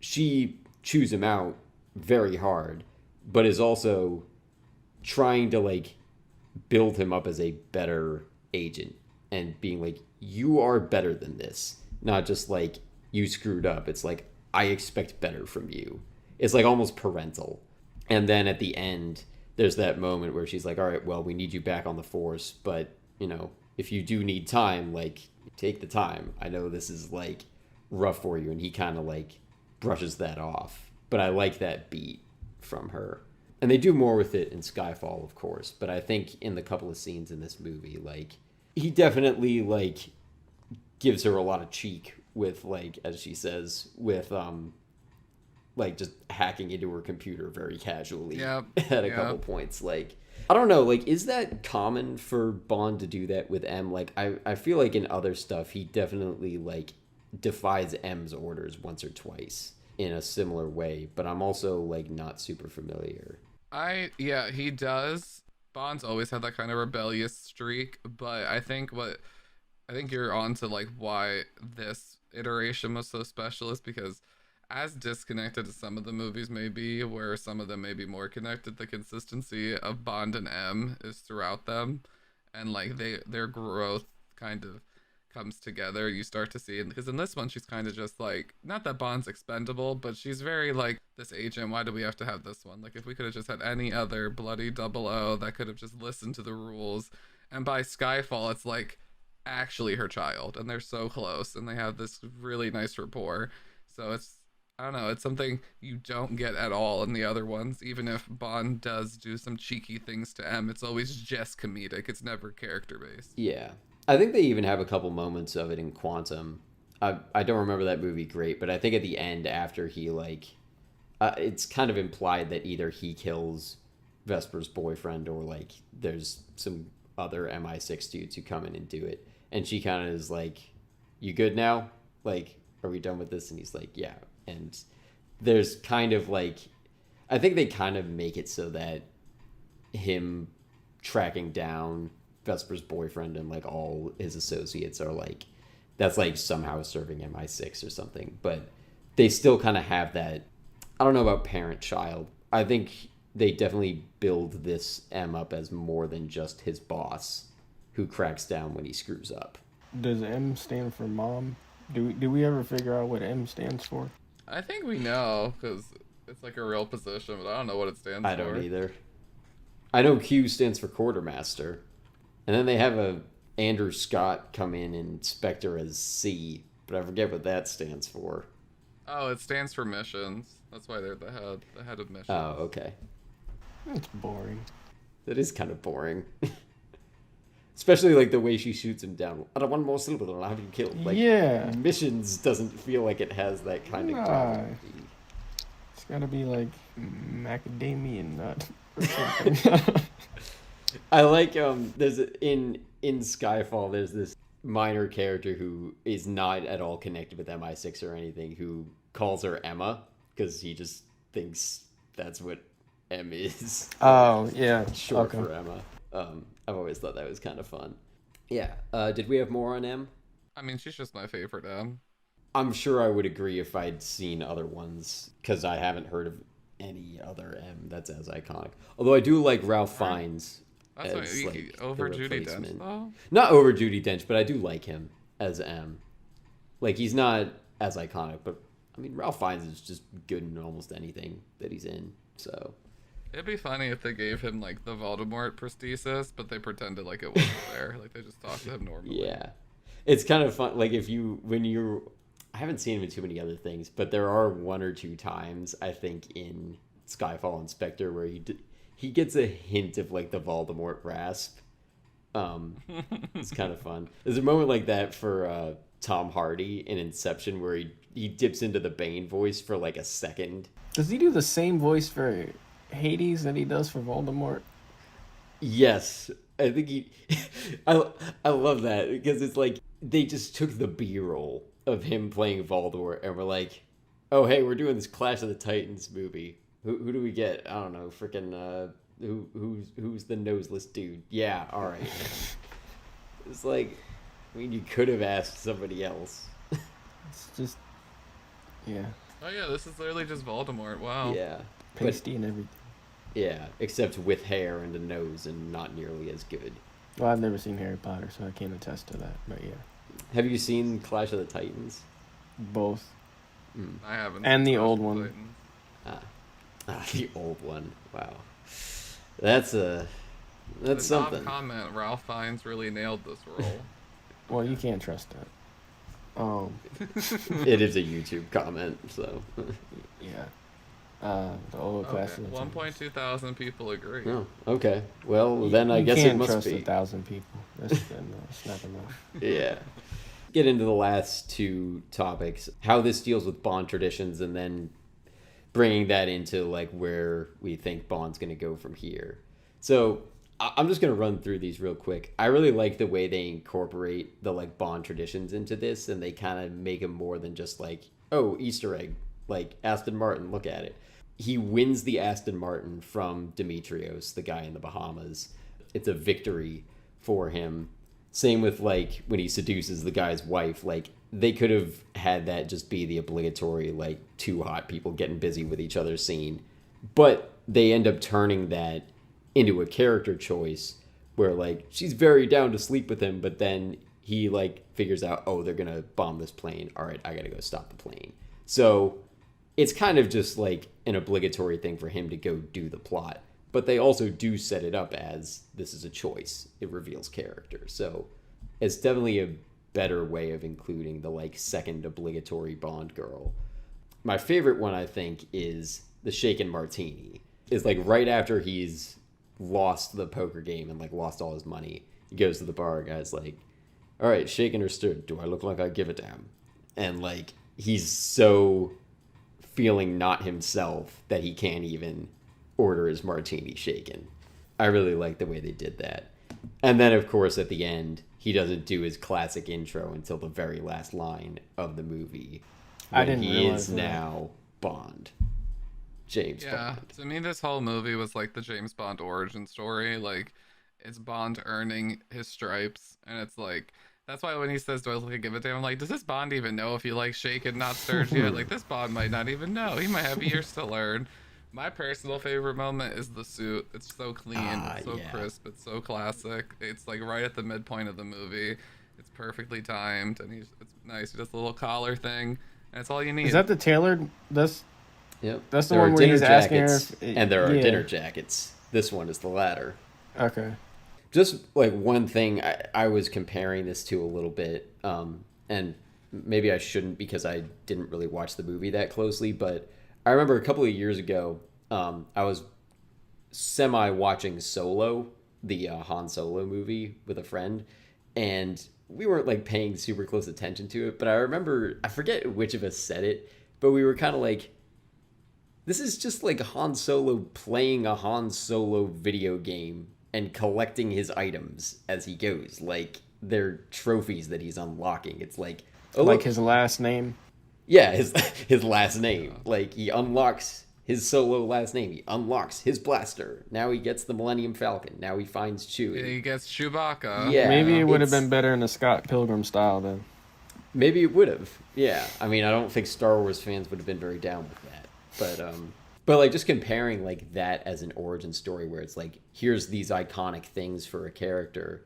A: she chews him out very hard, but is also trying to like build him up as a better agent and being like, you are better than this. Not just like, you screwed up. It's like, I expect better from you. It's like almost parental. And then at the end, there's that moment where she's like, all right, well, we need you back on the force, but, you know, if you do need time, like, take the time. I know this is like rough for you. And he kind of like brushes that off. But I like that beat from her. And they do more with it in Skyfall, of course. But I think in the couple of scenes in this movie, like, he definitely like gives her a lot of cheek with, like, as she says, with like just hacking into her computer very casually. At a couple points. Like, I don't know, like, is that common for Bond to do that with M? Like, I feel like in other stuff he definitely like defies M's orders once or twice in a similar way, but I'm also like not super familiar.
C: He does. Bond's always had that kind of rebellious streak, but I think you're on to like why this iteration was so special is because as disconnected as some of the movies may be, where some of them may be more connected, the consistency of Bond and M is throughout them, and like their growth kind of comes together. You start to see, because in this one she's kind of just like, not that Bond's expendable, but she's very like, this agent, why do we have to have this one? Like, if we could have just had any other bloody 00 that could have just listened to the rules. And by Skyfall, it's like actually her child, and they're so close, and they have this really nice rapport. So it's, I don't know, it's something you don't get at all in the other ones. Even if Bond does do some cheeky things to M, it's always just comedic. It's never character based.
A: Yeah. I think they even have a couple moments of it in Quantum. I don't remember that movie great, but I think at the end, after he like, it's kind of implied that either he kills Vesper's boyfriend or like there's some other MI6 dudes who come in and do it, and she kind of is like, "You good now? Like, are we done with this?" And he's like, "Yeah." And there's kind of like, I think they kind of make it so that him tracking down Vesper's boyfriend and like all his associates are like, that's like somehow serving MI6 or something, but they still kind of have that, I don't know about parent-child. I think they definitely build this M up as more than just his boss who cracks down when he screws up.
B: Does M stand for mom? Do we ever figure out what M stands for?
C: I think we know, because it's like a real position, but I don't know what it stands for.
A: I don't either. I know Q stands for quartermaster. And then they have a Andrew Scott come in and Spectre as C, but I forget what that stands for.
C: Oh, it stands for missions. That's why they're the head of missions.
A: Oh, okay.
B: That's boring.
A: That is kind of boring. Especially like the way she shoots him down. I don't want more silver than I'll have you killed. Like,
B: yeah.
A: Missions doesn't feel like it has that kind of gravity.
B: It's gotta be like macadamia nut or something.
A: I like there's in Skyfall there's this minor character who is not at all connected with MI6 or anything, who calls her Emma because he just thinks that's what M is
B: Oh, yeah.
A: short
B: Okay.
A: for Emma. I've always thought that was kind of fun. Yeah. Did we have more on M?
C: I mean, she's just my favorite M.
A: I'm sure I would agree if I'd seen other ones, because I haven't heard of any other M that's as iconic. Although I do like Ralph Fiennes
C: That's why
A: as like
C: over
A: the
C: Judi Dench
A: replacement.
C: though.
A: Not over Judi Dench, but I do like him as M. Like, he's not as iconic, but I mean, Ralph Fiennes is just good in almost anything that he's in. So
C: It'd be funny if they gave him like the Voldemort prosthesis, but they pretended like it wasn't there. Like they just talked to him normally.
A: yeah, it's kind of fun. Like I haven't seen him in too many other things, but there are one or two times I think in Skyfall and Spectre where he gets a hint of like the Voldemort rasp. It's kind of fun. There's a moment like that for Tom Hardy in Inception where he dips into the Bane voice for like a second.
B: Does he do the same voice for Hades that he does for Voldemort?
A: Yes, I think he. I love that because it's like they just took the B-roll of him playing Voldemort and we're like, oh hey, we're doing this Clash of the Titans movie. Who do we get? I don't know. Freaking who's the noseless dude? Yeah, all right. It's like, I mean, you could have asked somebody else.
B: It's just, yeah,
C: Oh yeah, this is literally just Voldemort. Wow.
A: Yeah,
B: pasty and everything.
A: yeah, except with hair and a nose and not nearly as good.
B: Well, I've never seen Harry Potter, so I can't attest to that. But yeah,
A: Have you seen Clash of the Titans?
B: both.
C: I haven't.
B: And
C: seen
B: the
C: Clash
B: old
C: of the
B: one.
C: Titans.
A: The old one. Wow, that's
C: The
A: something.
C: top comment: Ralph Fiennes really nailed this role.
B: Well, you can't trust that.
A: It is a YouTube comment, so.
B: Yeah. The old
C: Okay,
B: class.
C: 1.2 thousand people agree.
A: Oh, okay. Well, then I guess it must
B: trust
A: be.
B: 1,000 people. That's not enough.
A: Yeah. Get into the last two topics. How this deals with Bond traditions, and then bringing that into like where we think Bond's going to go from here. So I'm just going to run through these real quick. I really like the way they incorporate the like Bond traditions into this, and they kind of make them more than just like, oh, Easter egg, like Aston Martin, look at it. He wins the Aston Martin from Demetrios, the guy in the Bahamas. It's a victory for him. Same with like when he seduces the guy's wife. Like they could have had that just be the obligatory like two hot people getting busy with each other scene, but they end up turning that into a character choice where like she's very down to sleep with him, but then he like figures out, oh, they're gonna bomb this plane. All right, I gotta go stop the plane. So it's kind of just like an obligatory thing for him to go do the plot. But they also do set it up as this is a choice. It reveals character. So it's definitely a better way of including the like second obligatory Bond girl. My favorite one, I think, is the shaken martini. It's like right after he's lost the poker game and like lost all his money, he goes to the bar. Guy's like, all right, shaken or stirred, do I look like I give a damn? And like he's so feeling not himself that he can't even order his martini shaken. I really like the way they did that. And then of course at the end he doesn't do his classic intro until the very last line of the movie.
B: I didn't
A: he
B: realize
A: is
B: that.
A: now Bond. James
C: Yeah,
A: Bond.
C: to me, this whole movie was like the James Bond origin story. Like, it's Bond earning his stripes, and it's like that's why when he says, "Do I look like I give a damn?" I'm like, does this Bond even know if you like shaken, not stirred yet? Like, this Bond might not even know. He might have years to learn. My personal favorite moment is the suit. It's so clean, it's so
A: yeah.
C: crisp, it's so classic. It's like right at the midpoint of the movie. It's perfectly timed, and it's nice. He does the little collar thing, and it's all you need.
B: Is that the tailored? That's
A: Yep.
B: That's the
A: There
B: one
A: are
B: where
A: dinner
B: he's asking her
A: jackets,
B: if-
A: and there are
B: yeah.
A: dinner jackets. This one is the latter.
B: okay.
A: Just like one thing I was comparing this to a little bit, and maybe I shouldn't because I didn't really watch the movie that closely, but I remember a couple of years ago, I was semi-watching Solo, the Han Solo movie with a friend, and we weren't like paying super close attention to it, but I remember, I forget which of us said it, but we were kind of like, this is just like Han Solo playing a Han Solo video game and collecting his items as he goes. Like, they're trophies that he's unlocking. It's like, oh,
B: Like
A: look,
B: his last name.
A: yeah, his last name. Like, he unlocks his solo last name. He unlocks his blaster. Now he gets the Millennium Falcon. Now he finds Chewie.
C: He gets Chewbacca.
A: Yeah,
B: Maybe it would have been better in the Scott Pilgrim style then.
A: Maybe it would have. Yeah. I mean, I don't think Star Wars fans would have been very down with that. But like just comparing like that as an origin story where it's like, here's these iconic things for a character.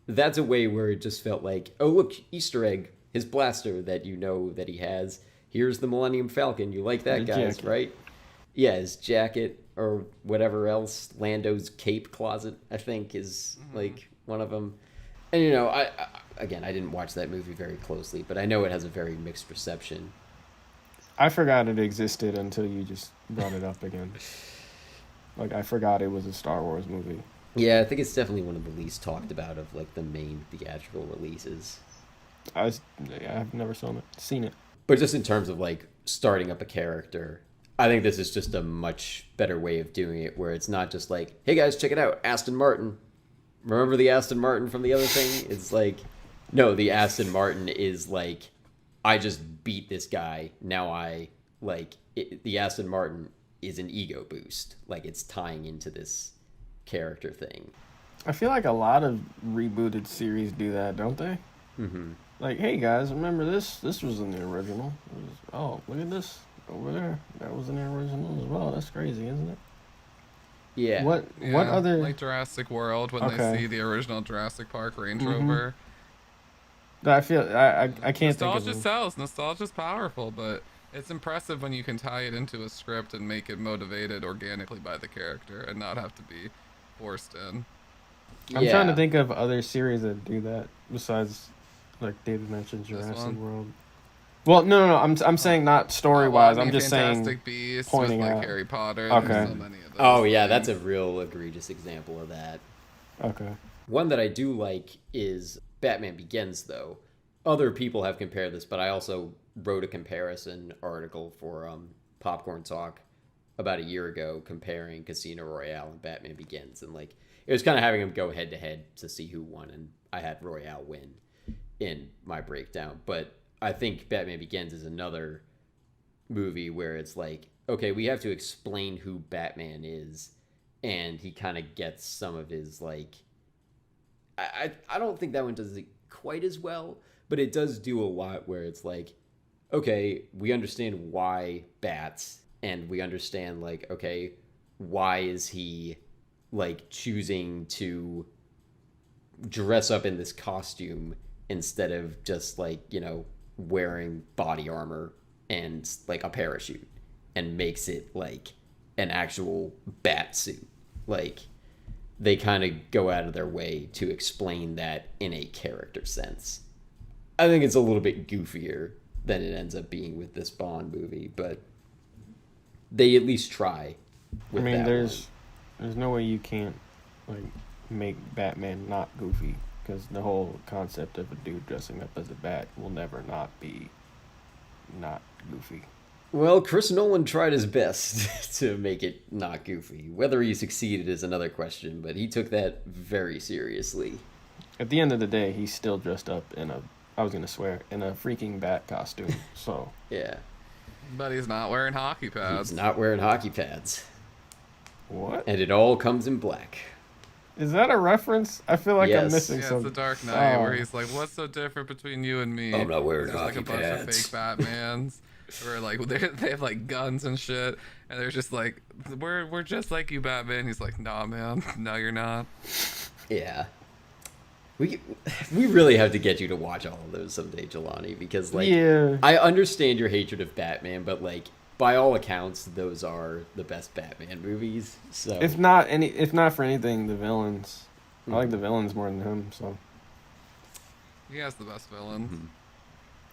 A: That's a way where it just felt like, oh, look, Easter egg, his blaster that you know that he has. Here's the Millennium Falcon. You like that, guys,
B: jacket.
A: right? Yeah, his jacket or whatever else. Lando's cape closet, I think, is like one of them. And, you know, I didn't watch that movie very closely, but I know it has a very mixed reception.
B: I forgot it existed until you just brought it up again. Like, I forgot it was a Star Wars movie.
A: Yeah, I think it's definitely one of the least talked about of, like, the main theatrical releases.
B: I've never seen it.
A: But just in terms of, like, starting up a character, I think this is just a much better way of doing it, where it's not just like, hey guys, check it out, Aston Martin. Remember the Aston Martin from the other thing? It's like, no, the Aston Martin is like, I just beat this guy. Now the Aston Martin is an ego boost. Like, it's tying into this character thing.
B: I feel like a lot of rebooted series do that, don't they?
A: Mm-hmm.
B: Like, hey guys, remember this? This was in the original. Oh, look at this over there. That was in the original as well. That's crazy, isn't it?
A: Yeah.
B: What
C: Yeah,
B: other
C: like Jurassic World when they see the original Jurassic Park Range
B: Mm-hmm.
C: Rover.
B: I feel I can't think
C: Nostalgia
B: of
C: sells. Nostalgia's powerful, but it's impressive when you can tie it into a script and make it motivated organically by the character and not have to be forced in.
B: I'm trying to think of other series that do that besides, like David mentioned, Jurassic
C: one?
B: World. Well, no. I'm saying not story wise.
C: I mean,
B: I'm just
C: Fantastic
B: saying
C: Beasts
B: pointing
C: with, like,
B: out.
C: Harry Potter.
B: Okay.
C: There's so many of those.
A: Oh, yeah,
C: things.
A: that's a real egregious example of that.
B: Okay.
A: One that I do like is Batman Begins, though. Other people have compared this, but I also wrote a comparison article for Popcorn Talk about a year ago comparing Casino Royale and Batman Begins. And, like, it was kind of having them go head-to-head to see who won, and I had Royale win in my breakdown. But I think Batman Begins is another movie where it's like, okay, we have to explain who Batman is, and he kind of gets some of his, like... I don't think that one does it quite as well, but it does do a lot where it's like, okay, we understand why bats, and we understand, like, okay, why is he, like, choosing to dress up in this costume instead of just, like, you know, wearing body armor and, like, a parachute, and makes it, like, an actual bat suit. Like, they kind of go out of their way to explain that in a character sense. I think it's a little bit goofier than it ends up being with this Bond movie, but they at least try.
B: I mean, there's no way you can't, like, make Batman not goofy, because the whole concept of a dude dressing up as a bat will never not be not goofy.
A: Well, Chris Nolan tried his best to make it not goofy. Whether he succeeded is another question, but he took that very seriously.
B: At the end of the day, he's still dressed up in a freaking bat costume, so...
A: Yeah.
C: But he's not wearing hockey pads.
A: He's not wearing hockey pads.
B: What?
A: And it all comes in black.
B: Is that a reference? I feel like
A: Yes.
B: I'm missing
C: Yeah,
B: something.
C: it's the Dark Knight
B: Oh.
C: where he's like, "What's so different between you and me?"
A: I'm not wearing
C: There's like a
A: hockey
C: bunch of
A: pads.
C: fake Batmans, where like they have like guns and shit, and they're just like, "We're just like you, Batman." He's like, "Nah, man, no, you're not."
A: Yeah. We really have to get you to watch all of those someday, Jelani, because, like,
B: Yeah.
A: I understand your hatred of Batman, but, like, by all accounts, those are the best Batman movies. So
B: If not for anything, the villains. I like the villains more than him, so...
C: He has the best villains.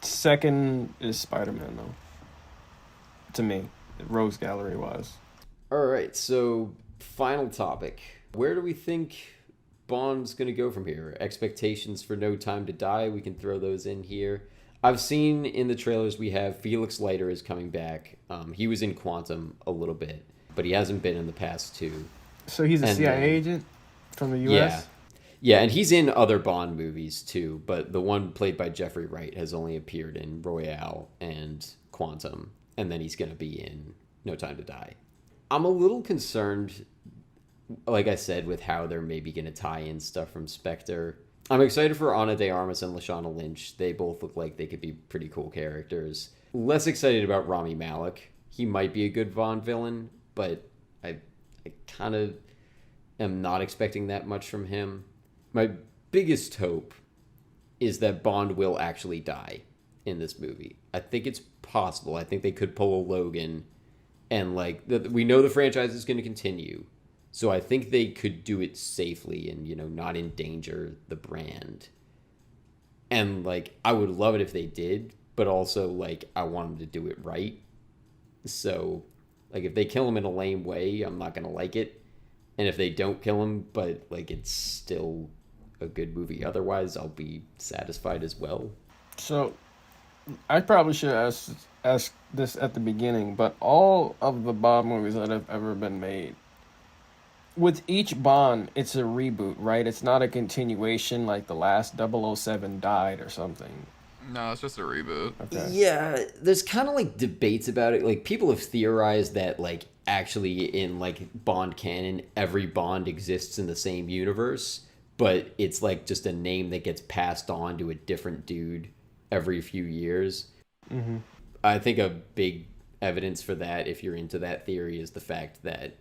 B: Second is Spider-Man, though. To me, Rogues Gallery-wise.
A: All right, so final topic. Where do we think Bond's going to go from here? Expectations for No Time to Die, we can throw those in here. I've seen in the trailers we have Felix Leiter is coming back. He was in Quantum a little bit, but he hasn't been in the past two.
B: So he's a
A: And,
B: CIA agent from the U.S.?
A: Yeah, and he's in other Bond movies too, but the one played by Jeffrey Wright has only appeared in Royale and Quantum, and then he's going to be in No Time to Die. I'm a little concerned, like I said, with how they're maybe going to tie in stuff from Spectre. I'm excited for Ana de Armas and Lashana Lynch. They both look like they could be pretty cool characters. Less excited about Rami Malek. He might be a good Bond villain, but I kind of am not expecting that much from him. My biggest hope is that Bond will actually die in this movie. I think it's possible. I think they could pull a Logan, and like we know the franchise is going to continue, so I think they could do it safely and not endanger the brand. And like I would love it if they did, but also like I want them to do it right. So like if they kill him in a lame way, I'm not gonna like it. And if they don't kill him, but like it's still a good movie otherwise, I'll be satisfied as well.
B: So, I probably should ask this at the beginning, but all of the Bond movies that have ever been made, with each Bond, it's a reboot, right? It's not a continuation like the last 007 died or something.
C: No, it's just a reboot.
B: Okay.
A: Yeah, there's kind of like debates about it. Like people have theorized that like actually in like Bond canon, every Bond exists in the same universe, but it's like just a name that gets passed on to a different dude every few years.
B: Mm-hmm.
A: I think a big evidence for that, if you're into that theory, is the fact that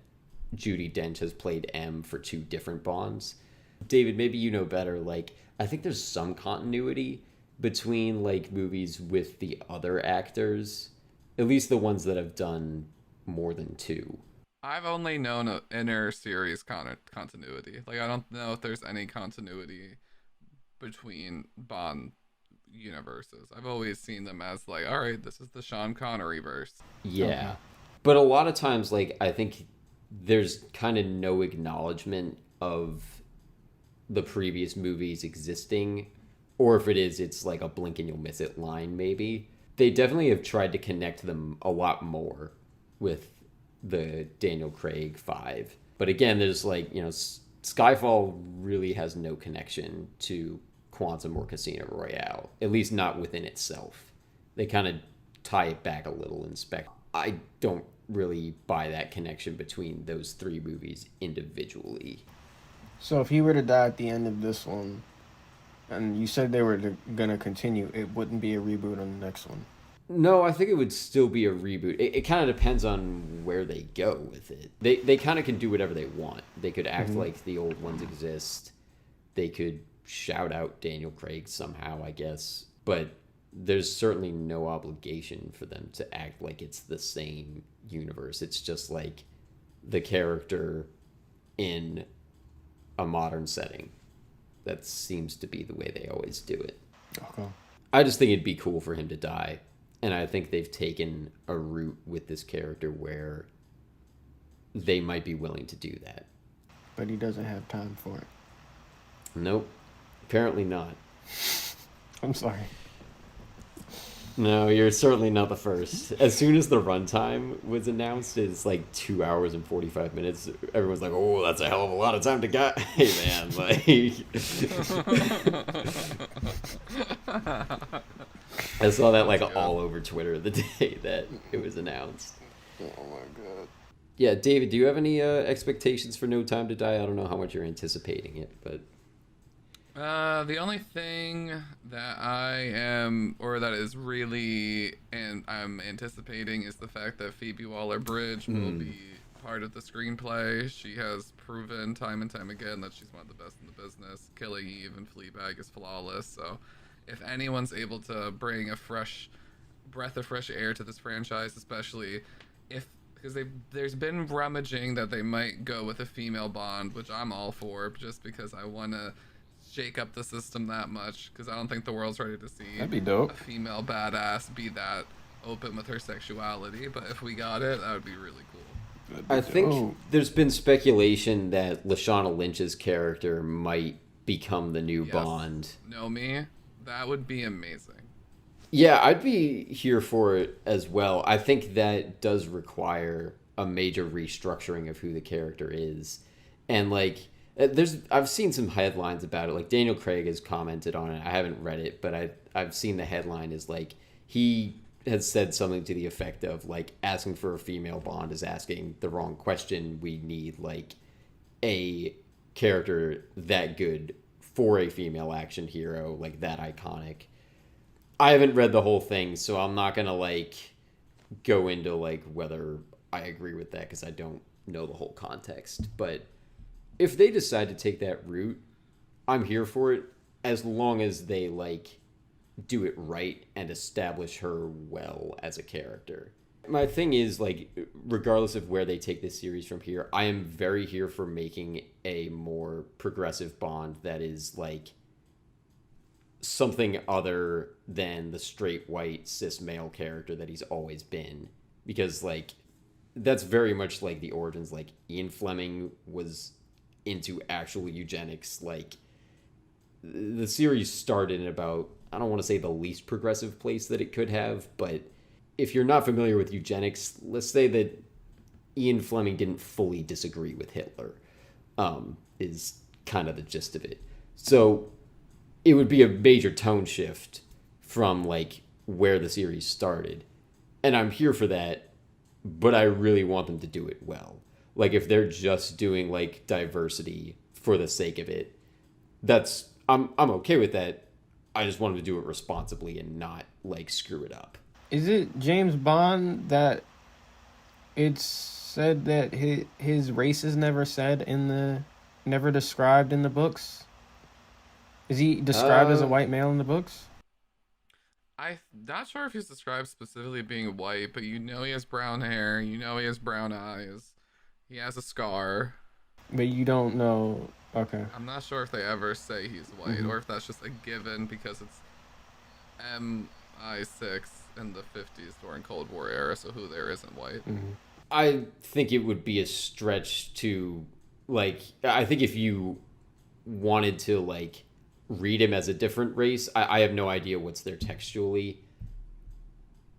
A: Judi Dench has played M for 2 different Bonds. David, maybe you know better. Like, I think there's some continuity between like movies with the other actors, at least the ones that have done more than 2.
C: I've only known an inner series continuity. Like, I don't know if there's any continuity between Bond universes. I've always seen them as like, all right, this is the Sean Connery verse.
A: Yeah.
B: Okay.
A: But a lot of times, like, I think there's kind of no acknowledgement of the previous movies existing, or if it is, it's like a blink and you'll miss it line, maybe. They definitely have tried to connect them a lot more with the Daniel Craig 5. But again, there's like, Skyfall really has no connection to Quantum or Casino Royale, at least not within itself. They kind of tie it back a little in Spectre. I don't really buy that connection between those 3 movies individually.
B: So if he were to die at the end of this one, and you said they were going to continue, it wouldn't be a reboot on the next one.
A: No, I think it would still be a reboot. It kind of depends on where they go with it. They kind of can do whatever they want. They could act like the old ones exist. They could shout out Daniel Craig somehow, I guess. But there's certainly no obligation for them to act like it's the same universe. It's just like the character in a modern setting. That seems to be the way they always do it.
B: Okay.
A: I just think it'd be cool for him to die. And I think they've taken a route with this character where they might be willing to do that.
B: But he doesn't have time for it.
A: Nope. Apparently not.
B: I'm sorry.
A: No, you're certainly not the first. As soon as the runtime was announced, it's like 2 hours and 45 minutes. Everyone's like, "Oh, that's a hell of a lot of time to get." Hey, man, like, I saw that like all over Twitter the day that it was announced.
B: Oh my god.
A: Yeah, David, do you have any expectations for No Time to Die? I don't know how much you're anticipating it, but
C: The only thing that that is really, and I'm anticipating, is the fact that Phoebe Waller-Bridge will be part of the screenplay. She has proven time and time again that she's one of the best in the business. Killing Eve and Fleabag is flawless. So, if anyone's able to bring a fresh breath of fresh air to this franchise, especially because there's been rummaging that they might go with a female Bond, which I'm all for, just because I want to shake up the system that much, because I don't think the world's ready to see
B: That'd be dope.
C: a female badass be that open with her sexuality. But if we got it, that would be really cool.
A: I think there's been speculation that Lashana Lynch's character might become the new Bond.
C: Know me? That would be amazing.
A: Yeah, I'd be here for it as well. I think that does require a major restructuring of who the character is. And like I've seen some headlines about it. Like Daniel Craig has commented on it. I haven't read it, but I've seen the headline is like he has said something to the effect of, like, asking for a female Bond is asking the wrong question. We need, like, a character that good for a female action hero, like, that iconic. I haven't read the whole thing, so I'm not gonna, like, go into, like, whether I agree with that, because I don't know the whole context. But if they decide to take that route, I'm here for it, as long as they, like, do it right and establish her well as a character. My thing is, like, regardless of where they take this series from here, I am very here for making a more progressive Bond that is, like, something other than the straight white cis male character that he's always been. Because, like, that's very much like the origins. Like, Ian Fleming was into actual eugenics. Like, the series started in about, I don't want to say the least progressive place that it could have, but if you're not familiar with eugenics, let's say that Ian Fleming didn't fully disagree with Hitler, is kind of the gist of it. So it would be a major tone shift from, like, where the series started. And I'm here for that, but I really want them to do it well. Like, if they're just doing, like, diversity for the sake of it, that's, I'm okay with that. I just want them to do it responsibly and not, like, screw it up.
B: Is it James Bond that it's said that his race is never never described in the books? Is he described as a white male in the books?
C: I'm not sure if he's described specifically being white, but you know he has brown hair, you know he has brown eyes, he has a scar.
B: But you don't know. Okay.
C: I'm not sure if they ever say he's white, or if that's just a given because it's MI6 in the 50s during Cold War era, so who there isn't white.
A: I think it would be a stretch to, like, I think if you wanted to, like, read him as a different race, I have no idea what's there textually.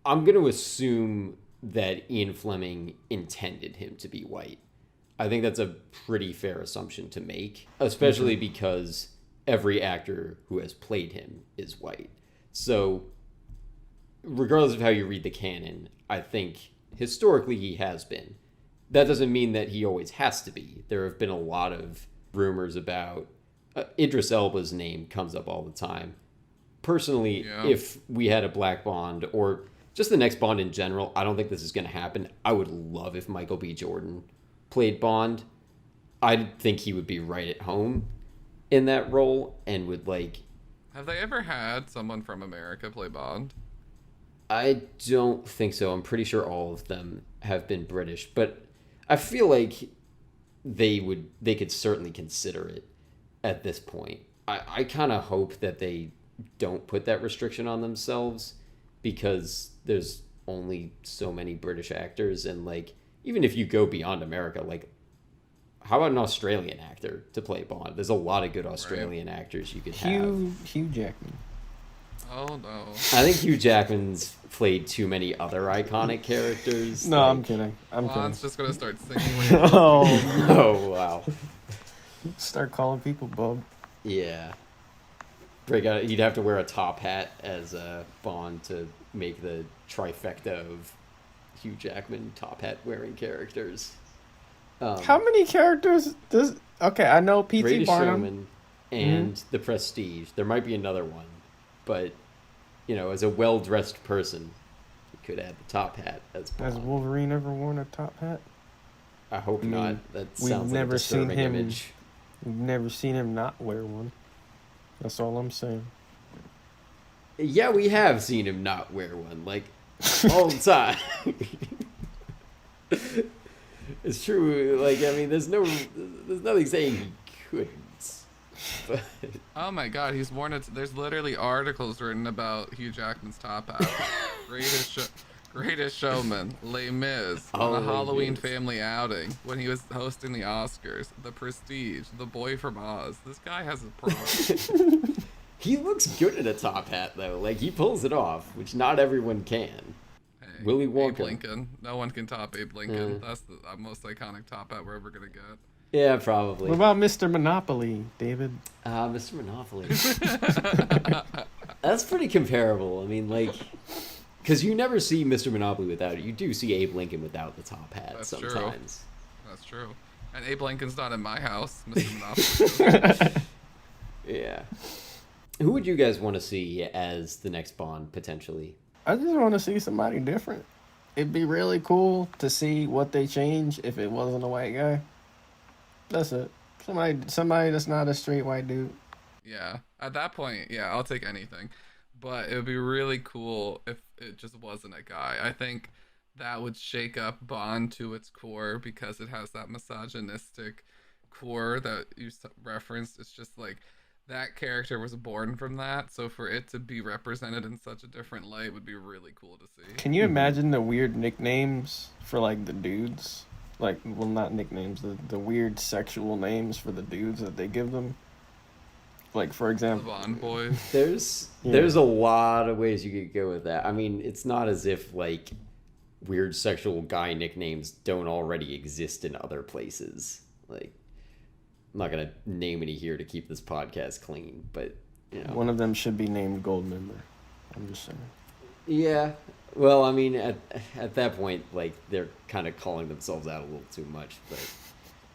A: I'm going to assume that Ian Fleming intended him to be white. I think that's a pretty fair assumption to make, especially because every actor who has played him is white. So, regardless of how you read the canon, I think historically he has been. That doesn't mean that he always has to be. There have been a lot of rumors about Idris Elba's name comes up all the time. Personally, if we had a black Bond, or just the next Bond in general, I don't think this is going to happen. I would love if Michael B. Jordan played Bond. I think he would be right at home in that role and would, like...
C: Have they ever had someone from America play Bond?
A: I don't think so. I'm pretty sure all of them have been British, but I feel like they could certainly consider it at this point. I kind of hope that they don't put that restriction on themselves, because there's only so many British actors, and, like, even if you go beyond America, like, how about an Australian actor to play Bond? There's a lot of good Australian actors you could have.
B: Hugh Jackman.
C: Oh, no.
A: I think Hugh Jackman's played too many other iconic characters.
B: No, like... I'm kidding.
C: Juan's just going to start singing.
A: Oh, wow.
B: Start calling people Bub.
A: Yeah. Break out. You'd have to wear a top hat as a Bond to make the trifecta of Hugh Jackman top hat wearing characters.
B: How many characters does... Okay, I know P.T.
A: Greatest
B: Barnum.
A: Showman and The Prestige. There might be another one, but, you know, as a well-dressed person, you could add the top hat as Bond.
B: Has Wolverine ever worn a top hat?
A: I hope not. That sounds like a disturbing image.
B: We've never seen him not wear one. That's all I'm saying.
A: Yeah, we have seen him not wear one, like, all the time. It's true. Like, I mean, there's nothing saying he couldn't. But...
C: Oh my God, he's worn it. There's literally articles written about Hugh Jackman's top hat. Greatest Showman, Les Mis, on a Halloween family outing, when he was hosting the Oscars, The Prestige, The Boy from Oz. This guy has a problem.
A: He looks good in a top hat, though. Like, he pulls it off, which not everyone can.
C: Hey,
A: Willy Wonka.
C: Abe Lincoln. No one can top Abe Lincoln. That's the most iconic top hat we're ever going to get.
A: Yeah, probably.
B: What about Mr. Monopoly, David?
A: Mr. Monopoly. That's pretty comparable. I mean, like... Because you never see Mr. Monopoly without it. You do see Abe Lincoln without the top hat
C: That's
A: sometimes.
C: That's true. And Abe Lincoln's not in my house, Mr. Monopoly.
A: Yeah. Who would you guys want to see as the next Bond, potentially?
B: I just want to see somebody different. It'd be really cool to see what they change if it wasn't a white guy. That's it. Somebody that's not a straight white dude.
C: Yeah. At that point, yeah, I'll take anything. But it would be really cool if it just wasn't a guy. I think that would shake up Bond to its core because it has that misogynistic core that you referenced. It's just like that character was born from that, so for it to be represented in such a different light would be really cool to see.
B: Can you imagine the weird nicknames for like the dudes? Like, well, not nicknames, the weird sexual names for the dudes that they give them. Like, for
C: The
B: example,
C: Bond boys.
A: There's a lot of ways you could go with that. I mean, it's not as if like weird sexual guy nicknames don't already exist in other places. Like, I'm not gonna name any here to keep this podcast clean, but you know,
B: one of them should be named Goldmember. I'm just saying.
A: yeah. Well, I mean, at that point, like they're kind of calling themselves out a little too much. But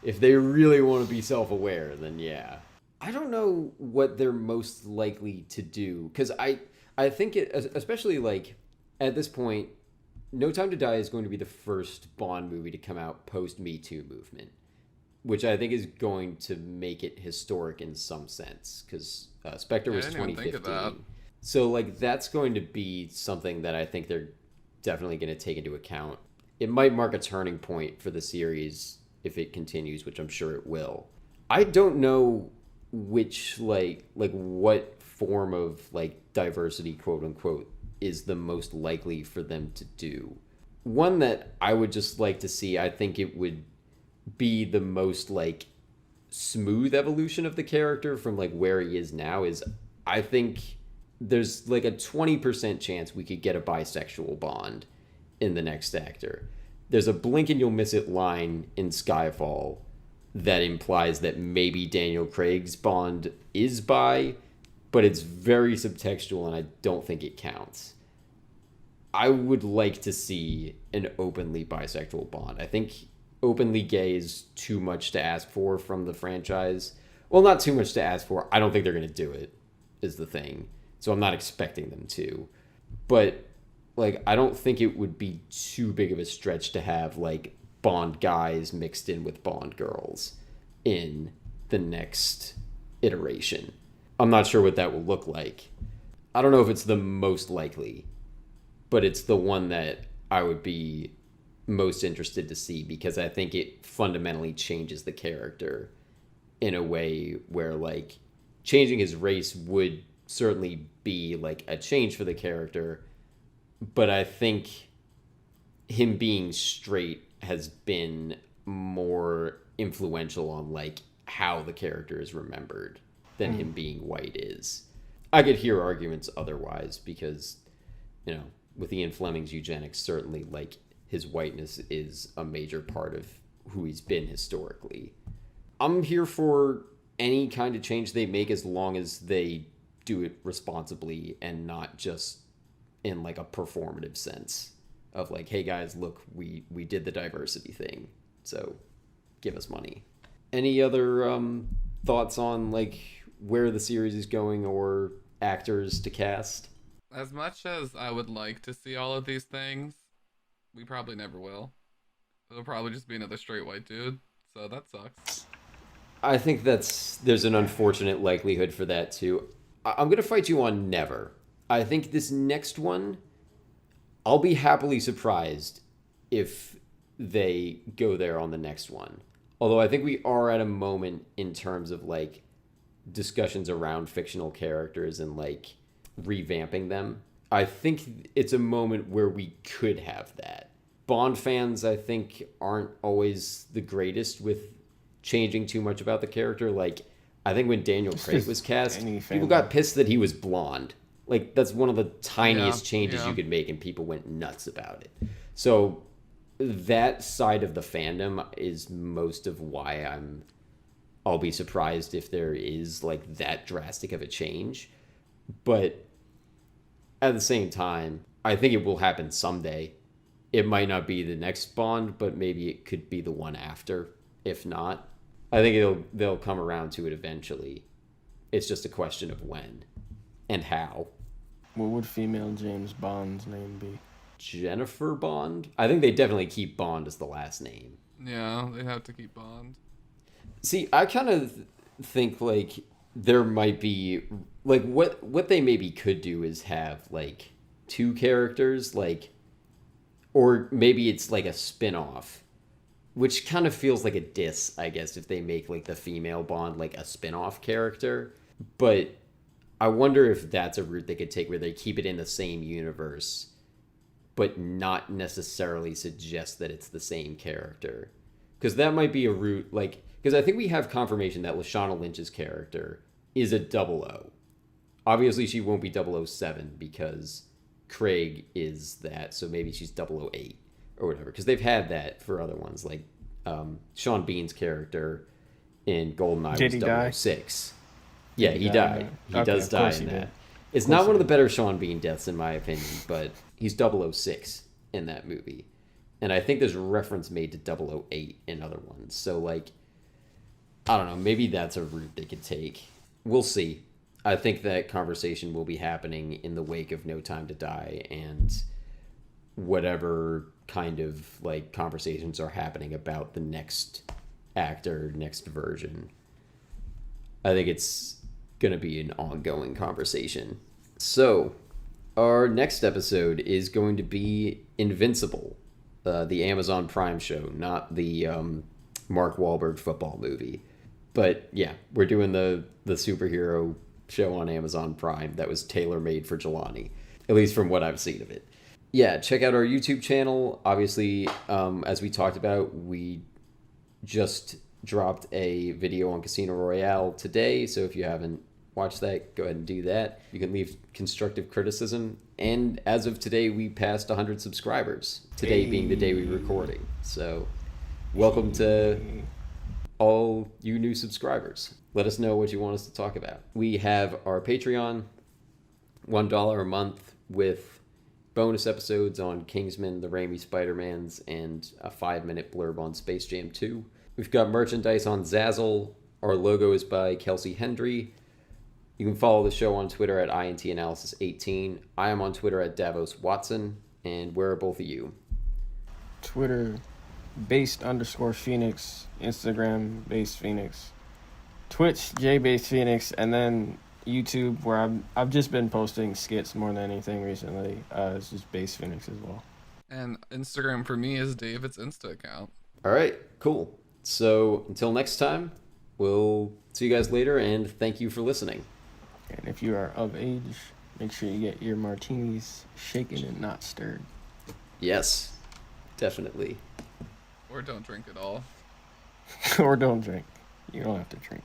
A: if they really want to be self-aware, then yeah. I don't know what they're most likely to do because I think it, especially like at this point, No Time to Die is going to be the first Bond movie to come out post Me Too movement, which I think is going to make it historic in some sense because Spectre was
C: I didn't even think of
A: 2015. So like that's going to be something that I think they're definitely going to take into account. It might mark a turning point for the series if it continues, which I'm sure it will. I don't know which like what form of like diversity, quote unquote, is the most likely for them to do. One that I would just like to see, I think it would be the most like smooth evolution of the character from like where he is now is I think there's like a 20% chance we could get a bisexual Bond in the next actor. There's a blink and you'll miss it line in Skyfall that implies that maybe Daniel Craig's Bond is bi, but it's very subtextual and I don't think it counts. I would like to see an openly bisexual Bond. I think openly gay is too much to ask for from the franchise. Well, not too much to ask for. I don't think they're going to do it, is the thing. So I'm not expecting them to. But, like, I don't think it would be too big of a stretch to have, like, Bond guys mixed in with Bond girls in the next iteration. I'm not sure what that will look like. I don't know if it's the most likely, but it's the one that I would be most interested to see because I think it fundamentally changes the character in a way where, like, changing his race would certainly be, like, a change for the character, but I think him being straight has been more influential on like how the character is remembered than him being white is. I could hear arguments otherwise because, you know, with Ian Fleming's eugenics, certainly like his whiteness is a major part of who he's been historically. I'm here for any kind of change they make as long as they do it responsibly and not just in like a performative sense of like, hey guys, look, we did the diversity thing, so give us money. Any other thoughts on like where the series is going or actors to cast?
C: As much as I would like to see all of these things, we probably never will. It'll probably just be another straight white dude, so that sucks.
A: I think there's an unfortunate likelihood for that too. I'm gonna fight you on never. I think this next one, I'll be happily surprised if they go there on the next one. Although I think we are at a moment in terms of like discussions around fictional characters and like revamping them. I think it's a moment where we could have that. Bond fans, I think, aren't always the greatest with changing too much about the character. Like, I think when Daniel Craig was cast, people got pissed that he was blonde. Like, that's one of the tiniest changes you could make, and people went nuts about it. So that side of the fandom is most of why I'll be surprised if there is like that drastic of a change. But at the same time, I think it will happen someday. It might not be the next Bond, but maybe it could be the one after. If not, I think they'll come around to it eventually. It's just a question of when and how.
B: What would female James Bond's name be?
A: Jennifer Bond? I think they definitely keep Bond as the last name.
C: Yeah, they have to keep Bond.
A: See, I kind of think like there might be like what they maybe could do is have like two characters, like, or maybe it's like a spin-off, which kind of feels like a diss, I guess, if they make like the female Bond like a spin-off character. But I wonder if that's a route they could take where they keep it in the same universe but not necessarily suggest that it's the same character. Because that might be a route, like, because I think we have confirmation that Lashana Lynch's character is a 00. Obviously, she won't be 007 because Craig is that, so maybe she's 008 or whatever. Because they've had that for other ones, like Sean Bean's character in GoldenEye
B: Did he die?
A: was 006. Yeah, he
B: died.
A: died. He
B: Okay,
A: does
B: of
A: die
B: course
A: in
B: he
A: that.
B: did.
A: It's not one of the better Sean Bean deaths, in my opinion, but he's 006 in that movie. And I think there's reference made to 008 in other ones. So, like, I don't know. Maybe that's a route they could take. We'll see. I think that conversation will be happening in the wake of No Time to Die and whatever kind of, like, conversations are happening about the next actor, next version. I think it's going to be an ongoing conversation. So, our next episode is going to be Invincible, the Amazon Prime show, not the Mark Wahlberg football movie. But yeah, we're doing the superhero show on Amazon Prime that was tailor-made for Jelani, at least from what I've seen of it. Yeah, check out our YouTube channel. Obviously, as we talked about, we just dropped a video on Casino Royale today, so if you haven't watched that, go ahead and do that. You can leave constructive criticism, and as of today, we passed 100 subscribers, today being the day we're recording. So welcome to all you new subscribers. Let us know what you want us to talk about. We have our Patreon, $1 a month, with bonus episodes on Kingsman, the Raimi Spider-Mans, and a 5-minute blurb on Space Jam 2. We've got merchandise on Zazzle. Our logo is by Kelsey Hendry. You can follow the show on Twitter at INTAnalysis18. I am on Twitter at Davos Watson. And where are both of you?
B: Twitter, based_Phoenix. Instagram, based Phoenix. Twitch, JBased Phoenix. And then YouTube, where I've just been posting skits more than anything recently. It's just based Phoenix as well.
C: And Instagram for me is David's Insta account.
A: All right, cool. So until next time, we'll see you guys later, and thank you for listening.
B: And if you are of age, make sure you get your martinis shaken and not stirred.
A: Yes, definitely.
C: Or don't drink at all.
B: Or don't drink. You don't have to drink.